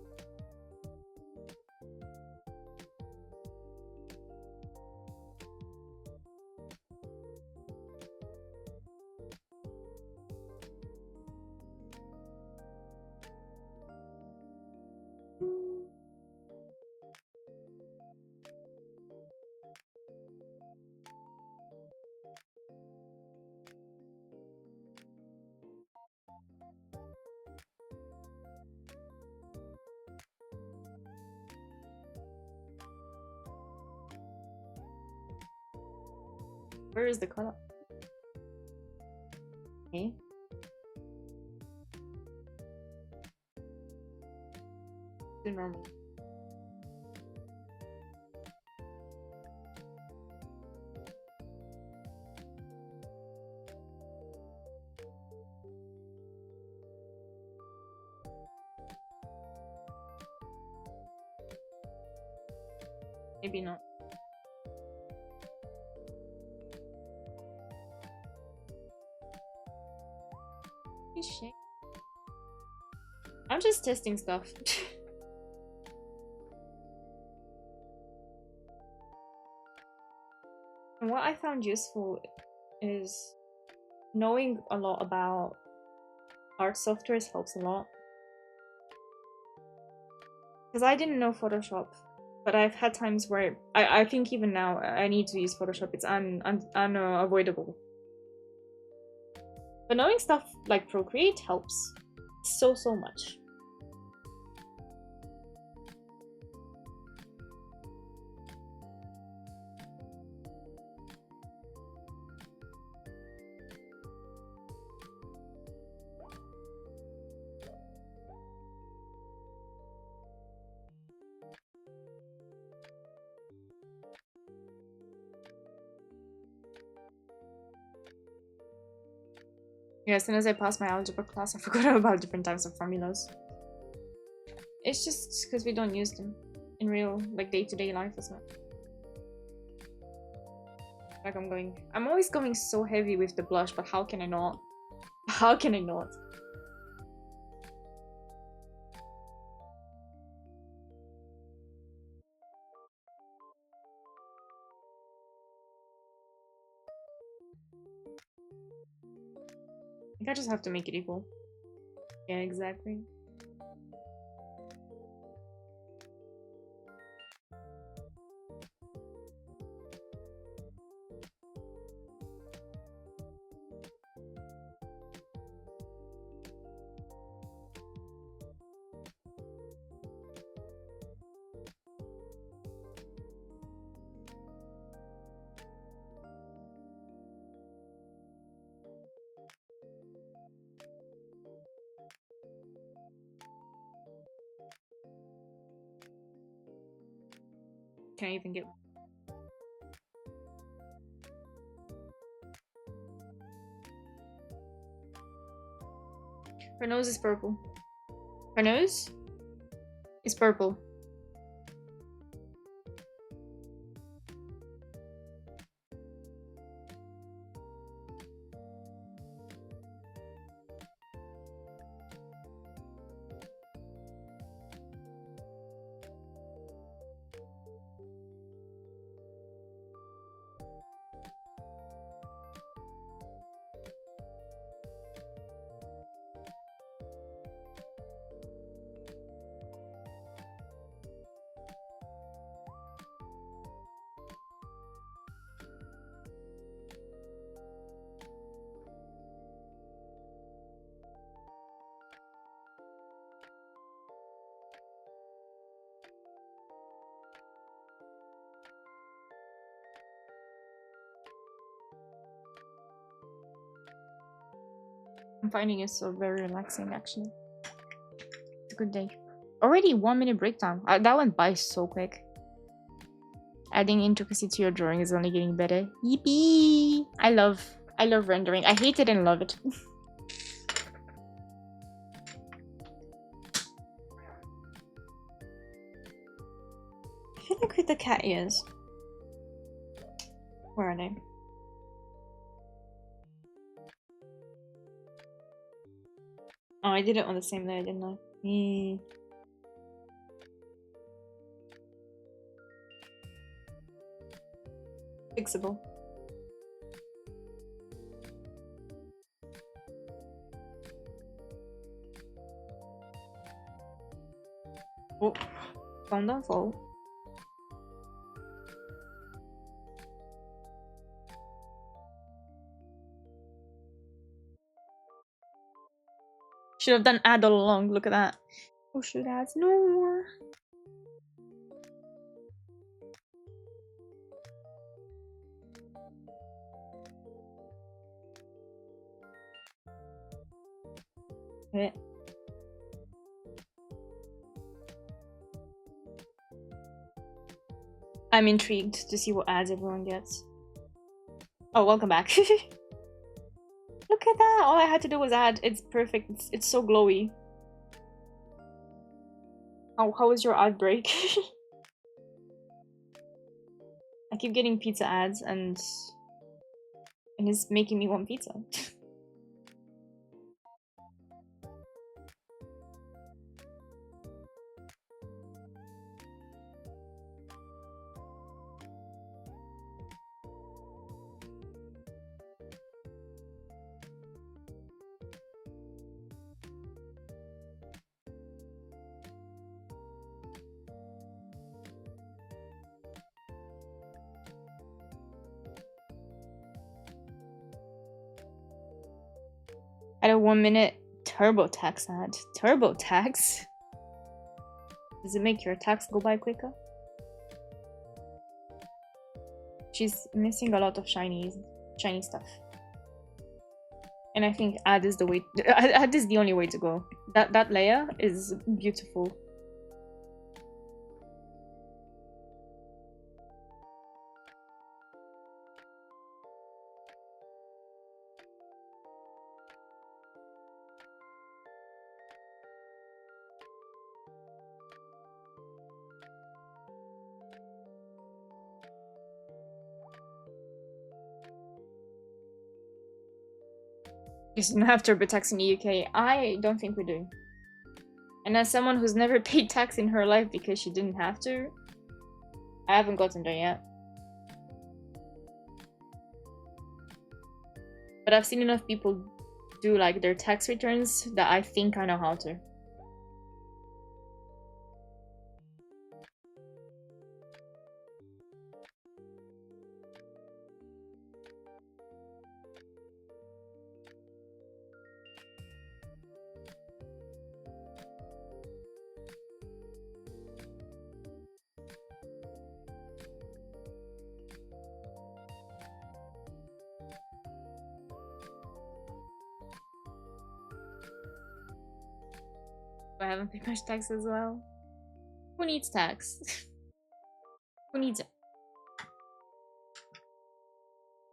Where is the color? Okay. To normal. Maybe not. I'm just testing stuff. And what I found useful is knowing a lot about art softwares helps a lot. Because I didn't know Photoshop, but I've had times where I think even now I need to use Photoshop. It's unavoidable. But knowing stuff like Procreate helps so much. Yeah, as soon as I passed my algebra class, I forgot about different types of formulas. It's just because we don't use them in real, like, day-to-day life as well. Like I'm always going so heavy with the blush, but how can I not? How can I not? I think I just have to make it equal. Yeah, exactly. Can I even get... Her nose is purple. Her nose is purple. I'm finding it so very relaxing, actually. It's a good day. Already 1 minute break time. That went by so quick. Adding intricacy to your drawing is only getting better. Yippee! I love rendering. I hate it and love it. I feel like with the cat ears. Where are they? Oh, I did it on the same layer, didn't I? Fixable. Oh, phone don't fall. Should have done add all along. Look at that. Oh, should add no more. Okay. I'm intrigued to see what ads everyone gets. Oh, welcome back. Look at that! All I had to do was add. It's perfect. It's so glowy. Oh, how was your ad break? I keep getting pizza ads and it's making me want pizza. At a 1 minute TurboTax ad. TurboTax? Does it make your tax go by quicker? She's missing a lot of shiny stuff. And I think ad is the way. Ad is the only way to go. That layer is beautiful. You don't have TurboTax in the UK. I don't think we do. And as someone who's never paid tax in her life because she didn't have to, I haven't gotten there yet. But I've seen enough people do like their tax returns that I think I know how to. I haven't paid much tax as well. Who needs tax? Who needs it?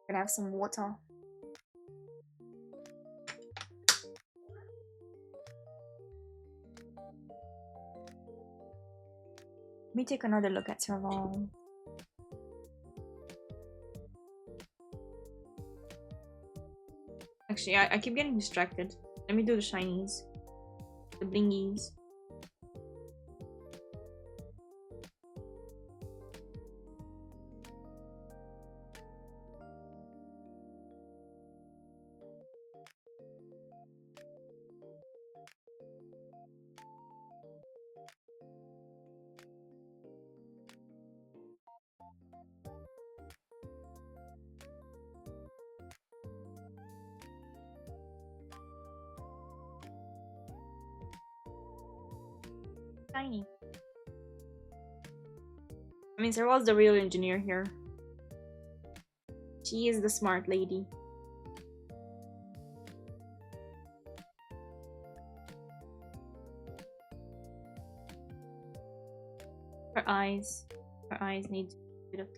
Gonna have some water. Let me take another look at Serval. Actually, I keep getting distracted. Let me do the shinies. The blingies. Tiny. I mean, Serval's the real engineer here. She is the smart lady. Her eyes need a bit of.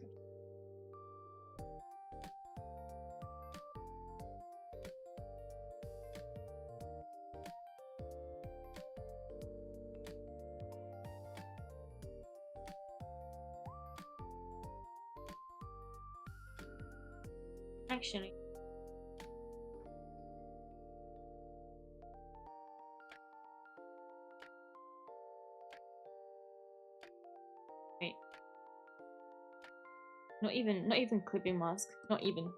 Actually. Wait. Not even clipping mask. Not even.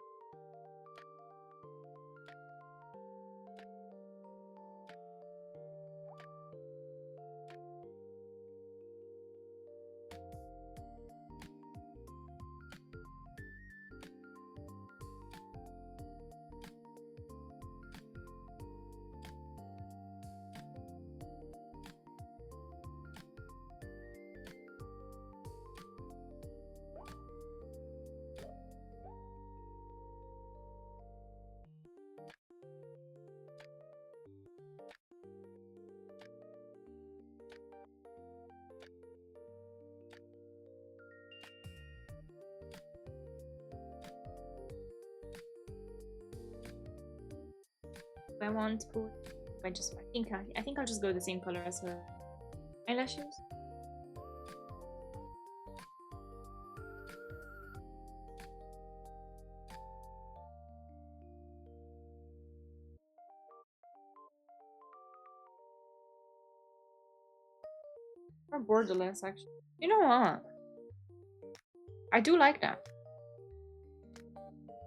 I want to put. I think I'll just go the same color as her eyelashes. Or borderless, actually. You know what? I do like that.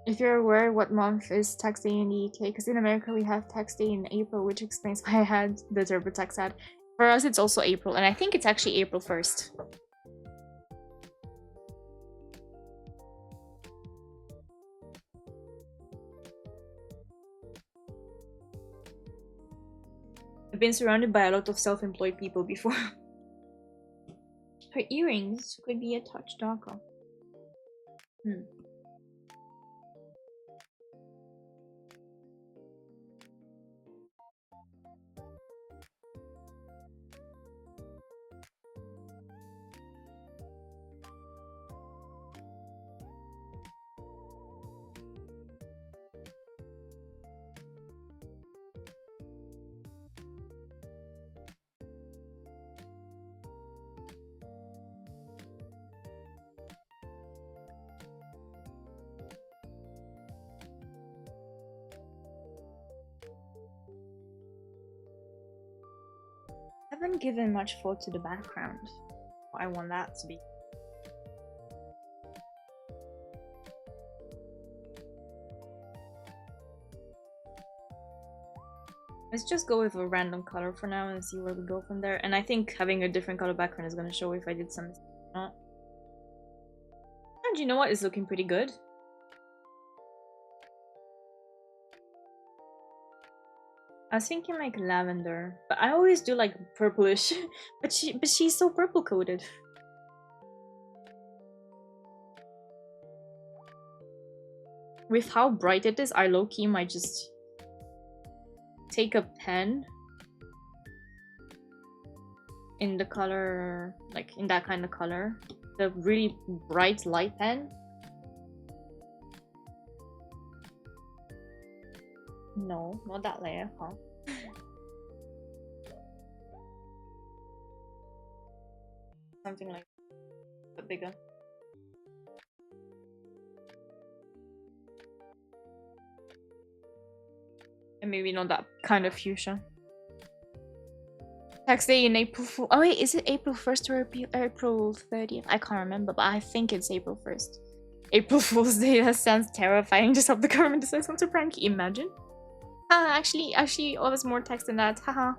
If you're aware what month is tax day in the UK, because in America we have tax day in April, which explains why I had the TurboTax ad. For us, it's also April, and I think it's actually April 1st. I've been surrounded by a lot of self-employed people before. Her earrings could be a touch darker. I haven't given much thought to the background. I want that to be. Let's just go with a random color for now and see where we go from there. And I think having a different color background is going to show if I did something or not. And you know what? It's looking pretty good. I was thinking like lavender, but I always do like purplish. but she's so purple coated. With how bright it is, I low-key might just take a pen in the color, like in that kind of color, the really bright light pen. No, not that layer, huh? Something like a bit bigger. And maybe not that kind of fuchsia. Tax day in April Fool. Oh wait, is it April 1st or April 30th? I can't remember, but I think it's April 1st. April Fool's Day, that sounds terrifying. Just hope the government decides not to prank. Imagine. Actually, I was more tax than that. Haha.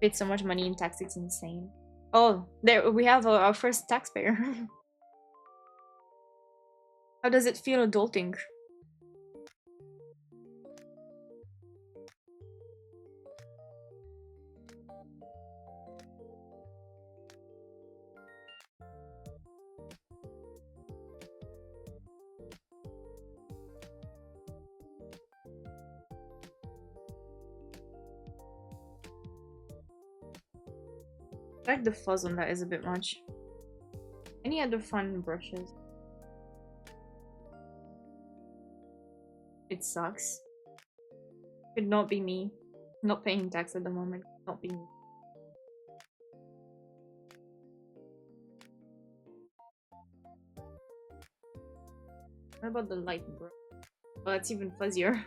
Paid so much money in tax, it's insane. Oh, there we have our first taxpayer. How does it feel adulting? I like the fuzz on that is a bit much. Any other fun brushes? It sucks. Could not be me. Not paying tax at the moment. Not be me. What about the light brush? Oh, that's even fuzzier.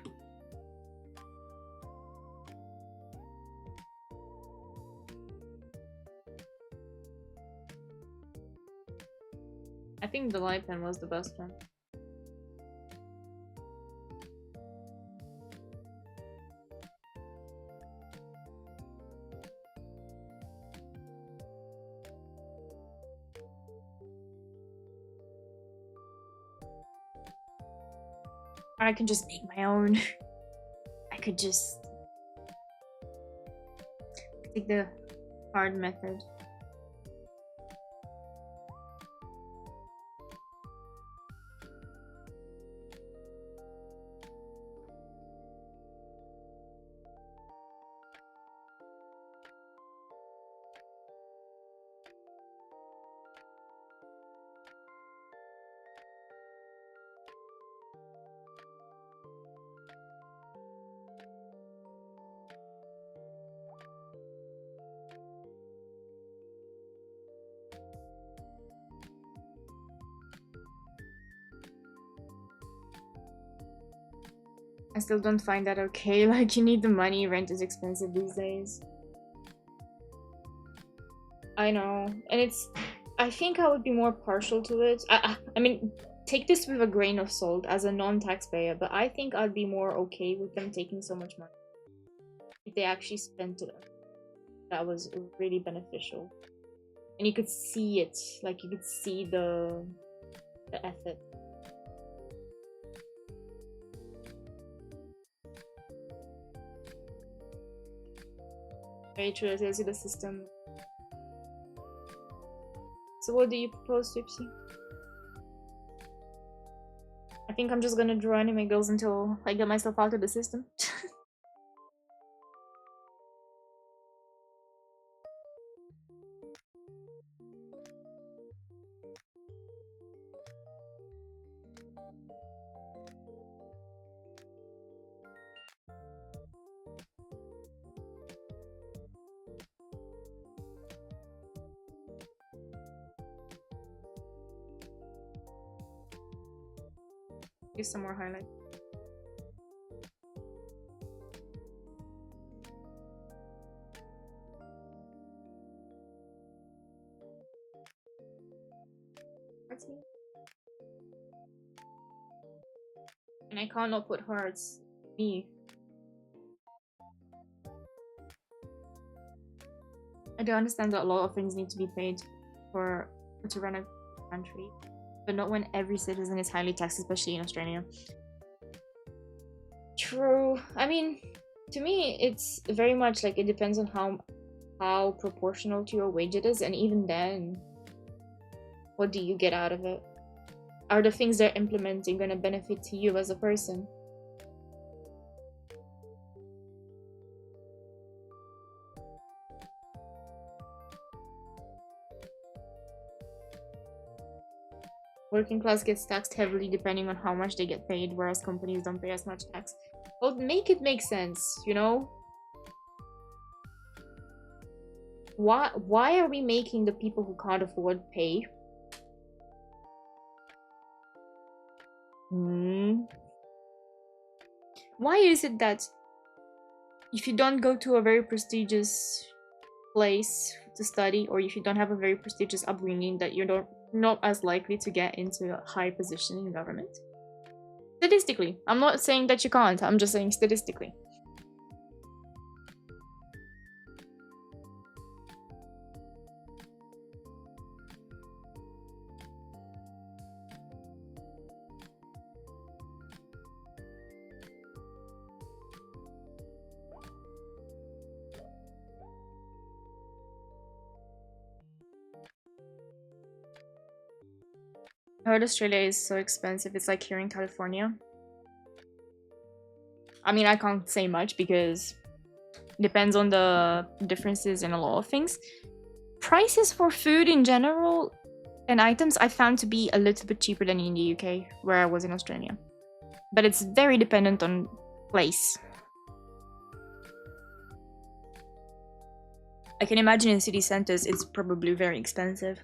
I think the light pen was the best one. I can just make my own. I could just take the hard method. I still don't find that okay. Like, you need the money, rent is expensive these days. I know, and it's... I think I would be more partial to it. I mean, take this with a grain of salt as a non-taxpayer, but I think I'd be more okay with them taking so much money if they actually spent it. That was really beneficial. And you could see it, like you could see the effort. Very true, it tells you the system. So what do you propose, Swipsy? I think I'm just gonna draw anime girls until I get myself out of the system. Use some more highlight. That's me. And I cannot put hearts. Me. I do understand that a lot of things need to be paid for to run a country, but not when every citizen is highly taxed, especially in Australia. True. I mean, to me, it's very much like it depends on how proportional to your wage it is, and even then, what do you get out of it? Are the things they're implementing going to benefit to you as a person? Working class gets taxed heavily depending on how much they get paid, whereas companies don't pay as much tax. Well, make it make sense, you know? Why are we making the people who can't afford pay? Why is it that if you don't go to a very prestigious place to study, or if you don't have a very prestigious upbringing, that you're not as likely to get into a high position in government? Statistically. I'm not saying that you can't, I'm just saying statistically. I heard Australia is so expensive, it's like here in California. I mean, I can't say much because it depends on the differences in a lot of things. Prices for food in general and items I found to be a little bit cheaper than in the UK, where I was in Australia. But it's very dependent on place. I can imagine in city centers it's probably very expensive.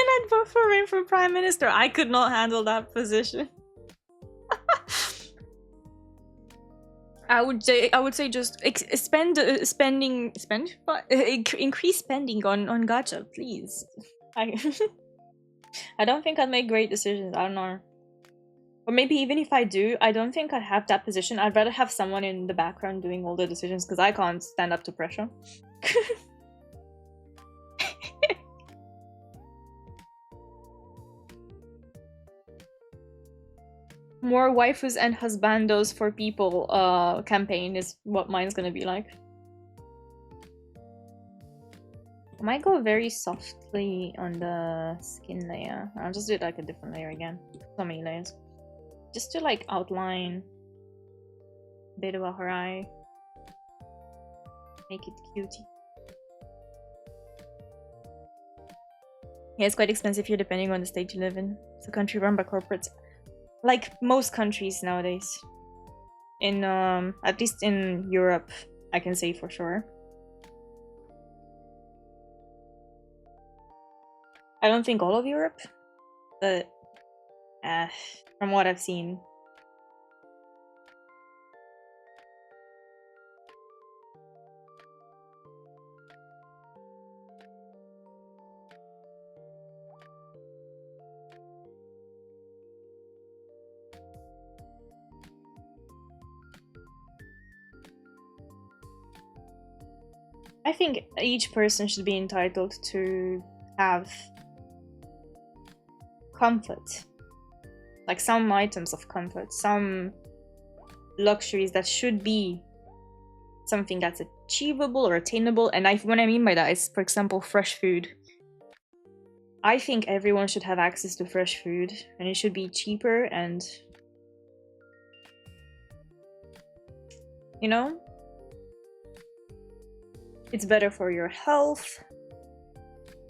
And I'd vote for him for prime minister. I could not handle that position. I would say just increase spending on gacha, please. I don't think I'd make great decisions. I don't know. Or maybe even if I do, I don't think I'd have that position. I'd rather have someone in the background doing all the decisions because I can't stand up to pressure. More waifus and husbandos for people campaign is what mine's gonna be like. I might go very softly on the skin layer. I'll just do it like a different layer again. So many layers. Just to like outline a bit about her eye. Make it cutie. Yeah, it's quite expensive here depending on the state you live in. It's a country run by corporates. Like most countries nowadays. In at least in Europe, I can say for sure. I don't think all of Europe, but from what I've seen. I think each person should be entitled to have comfort. Like some items of comfort, some luxuries that should be something that's achievable or attainable. And what I mean by that is, for example, fresh food. I think everyone should have access to fresh food, and it should be cheaper and, you know, it's better for your health.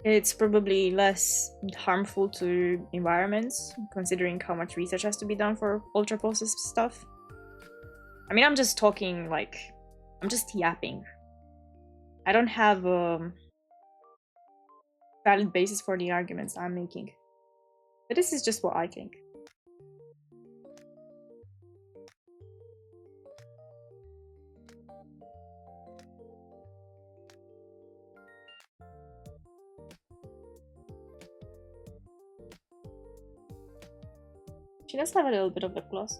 It's probably less harmful to environments, considering how much research has to be done for ultra-processed stuff. I mean, I'm just talking, like, I'm just yapping. I don't have a valid basis for the arguments I'm making. But this is just what I think. She does have a little bit of lip gloss.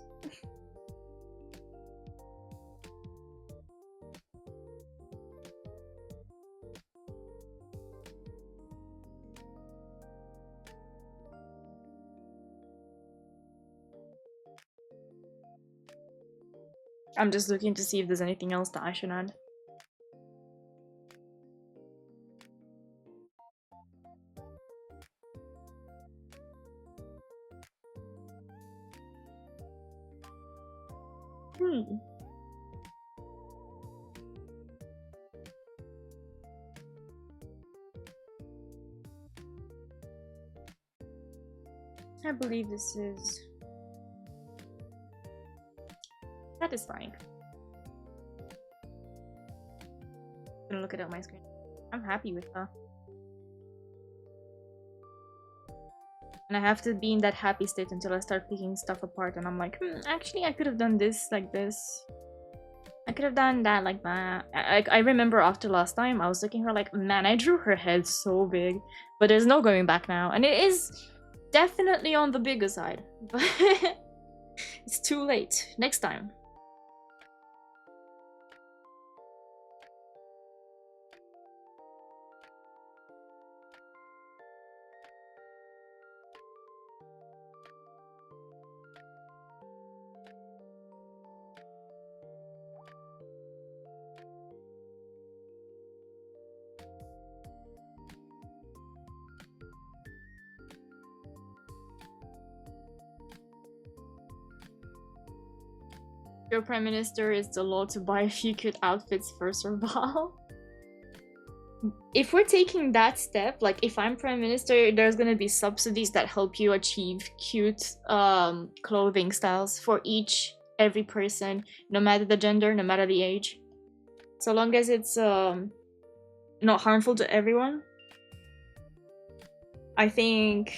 I'm just looking to see if there's anything else that I should add. I believe this is satisfying. I'm gonna look it up on my screen. I'm happy with that. And I have to be in that happy state until I start picking stuff apart and I'm like, actually I could have done this like this. I could have done that like that. I remember after last time I was looking at her like, man, I drew her head so big. But there's no going back now. And it is definitely on the bigger side. But it's too late. Next time. Your prime minister is the law to buy a few cute outfits for Serval. If we're taking that step, like if I'm prime minister, there's gonna be subsidies that help you achieve cute clothing styles for every person, no matter the gender, no matter the age. So long as it's not harmful to everyone. I think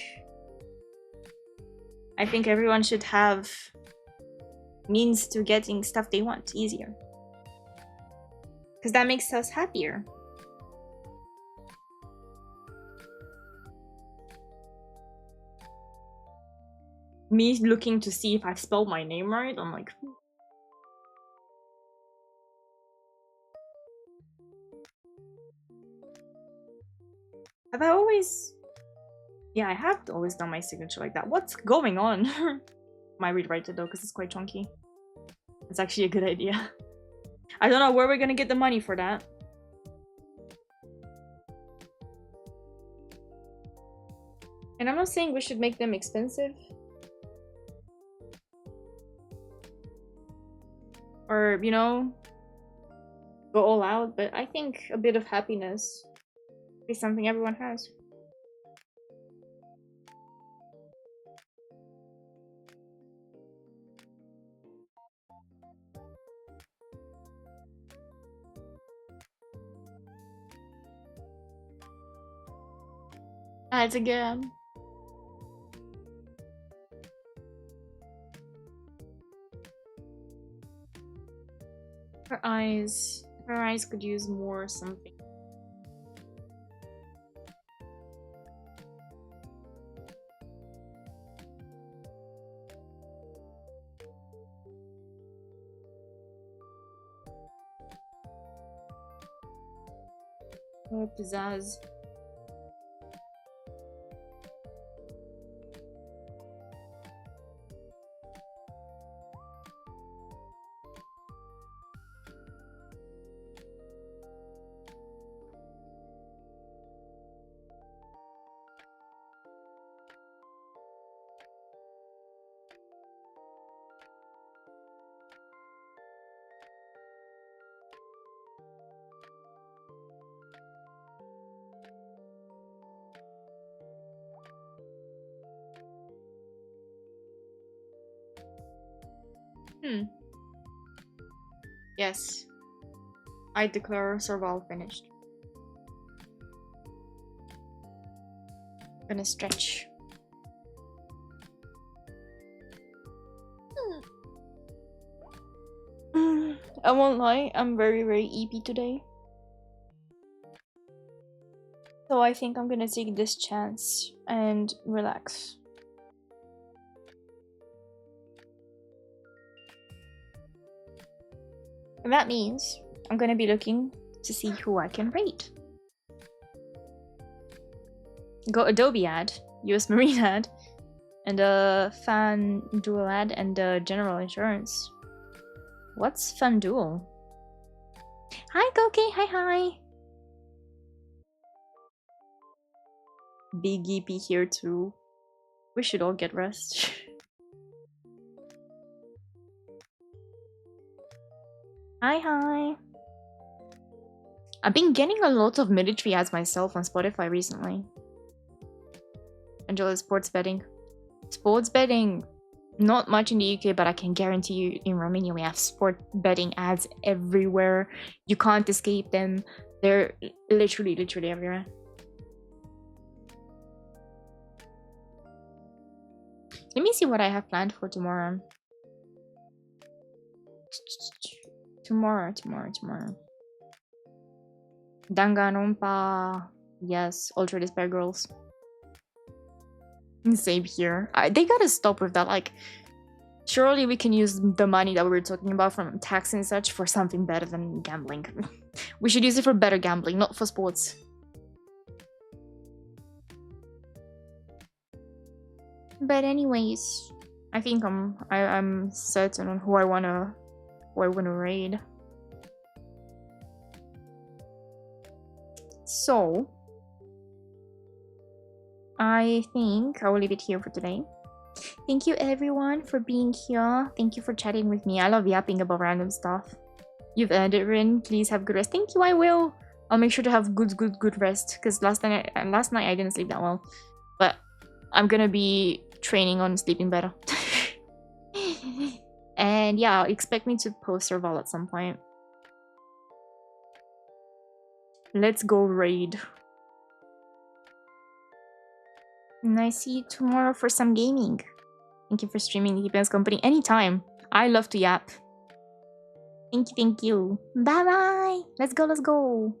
everyone should have means to getting stuff they want easier. Because that makes us happier. Me looking to see if I've spelled my name right, I'm like... Have I always... Yeah, I have always done my signature like that. What's going on? Might rewrite it though, because it's quite chunky. It's actually a good idea. I don't know where we're gonna get the money for that. And I'm not saying we should make them expensive. Or, you know, go all out, but I think a bit of happiness is something everyone has. Ads again. Her eyes could use more something. Oh, pizzazz. Yes. I declare Serval finished. Gonna stretch. I won't lie, I'm very EP today. So I think I'm gonna take this chance and relax. And that means I'm gonna be looking to see who I can rate. Go Adobe ad, US Marine ad, and a Fan Dual ad, and General Insurance. What's Fan Dual? Hi Koki, hi. Big EP here too. We should all get rest. Hi. I've been getting a lot of military ads myself on Spotify recently. Angela, sports betting. Sports betting. Not much in the UK, but I can guarantee you in Romania we have sport betting ads everywhere. You can't escape them. They're literally everywhere. Let me see what I have planned for tomorrow. Tomorrow. Danganronpa. Yes, Ultra Despair Girls. Same here. They gotta stop with that. Like, surely we can use the money that we were talking about from tax and such for something better than gambling. We should use it for better gambling, not for sports. But anyways, I think I'm certain on who I wanna raid. So I think I will leave it here for today. Thank you everyone for being here. Thank you for chatting with me. I love yapping about random stuff. You've earned it, Rin. Please have good rest. Thank you, I will. I'll make sure to have good rest. Because last night I didn't sleep that well. But I'm gonna be training on sleeping better. And yeah, expect me to post Serval at some point. Let's go raid. And I see you tomorrow for some gaming. Thank you for streaming, keeping us company anytime. I love to yap. Thank you. Bye bye. Let's go.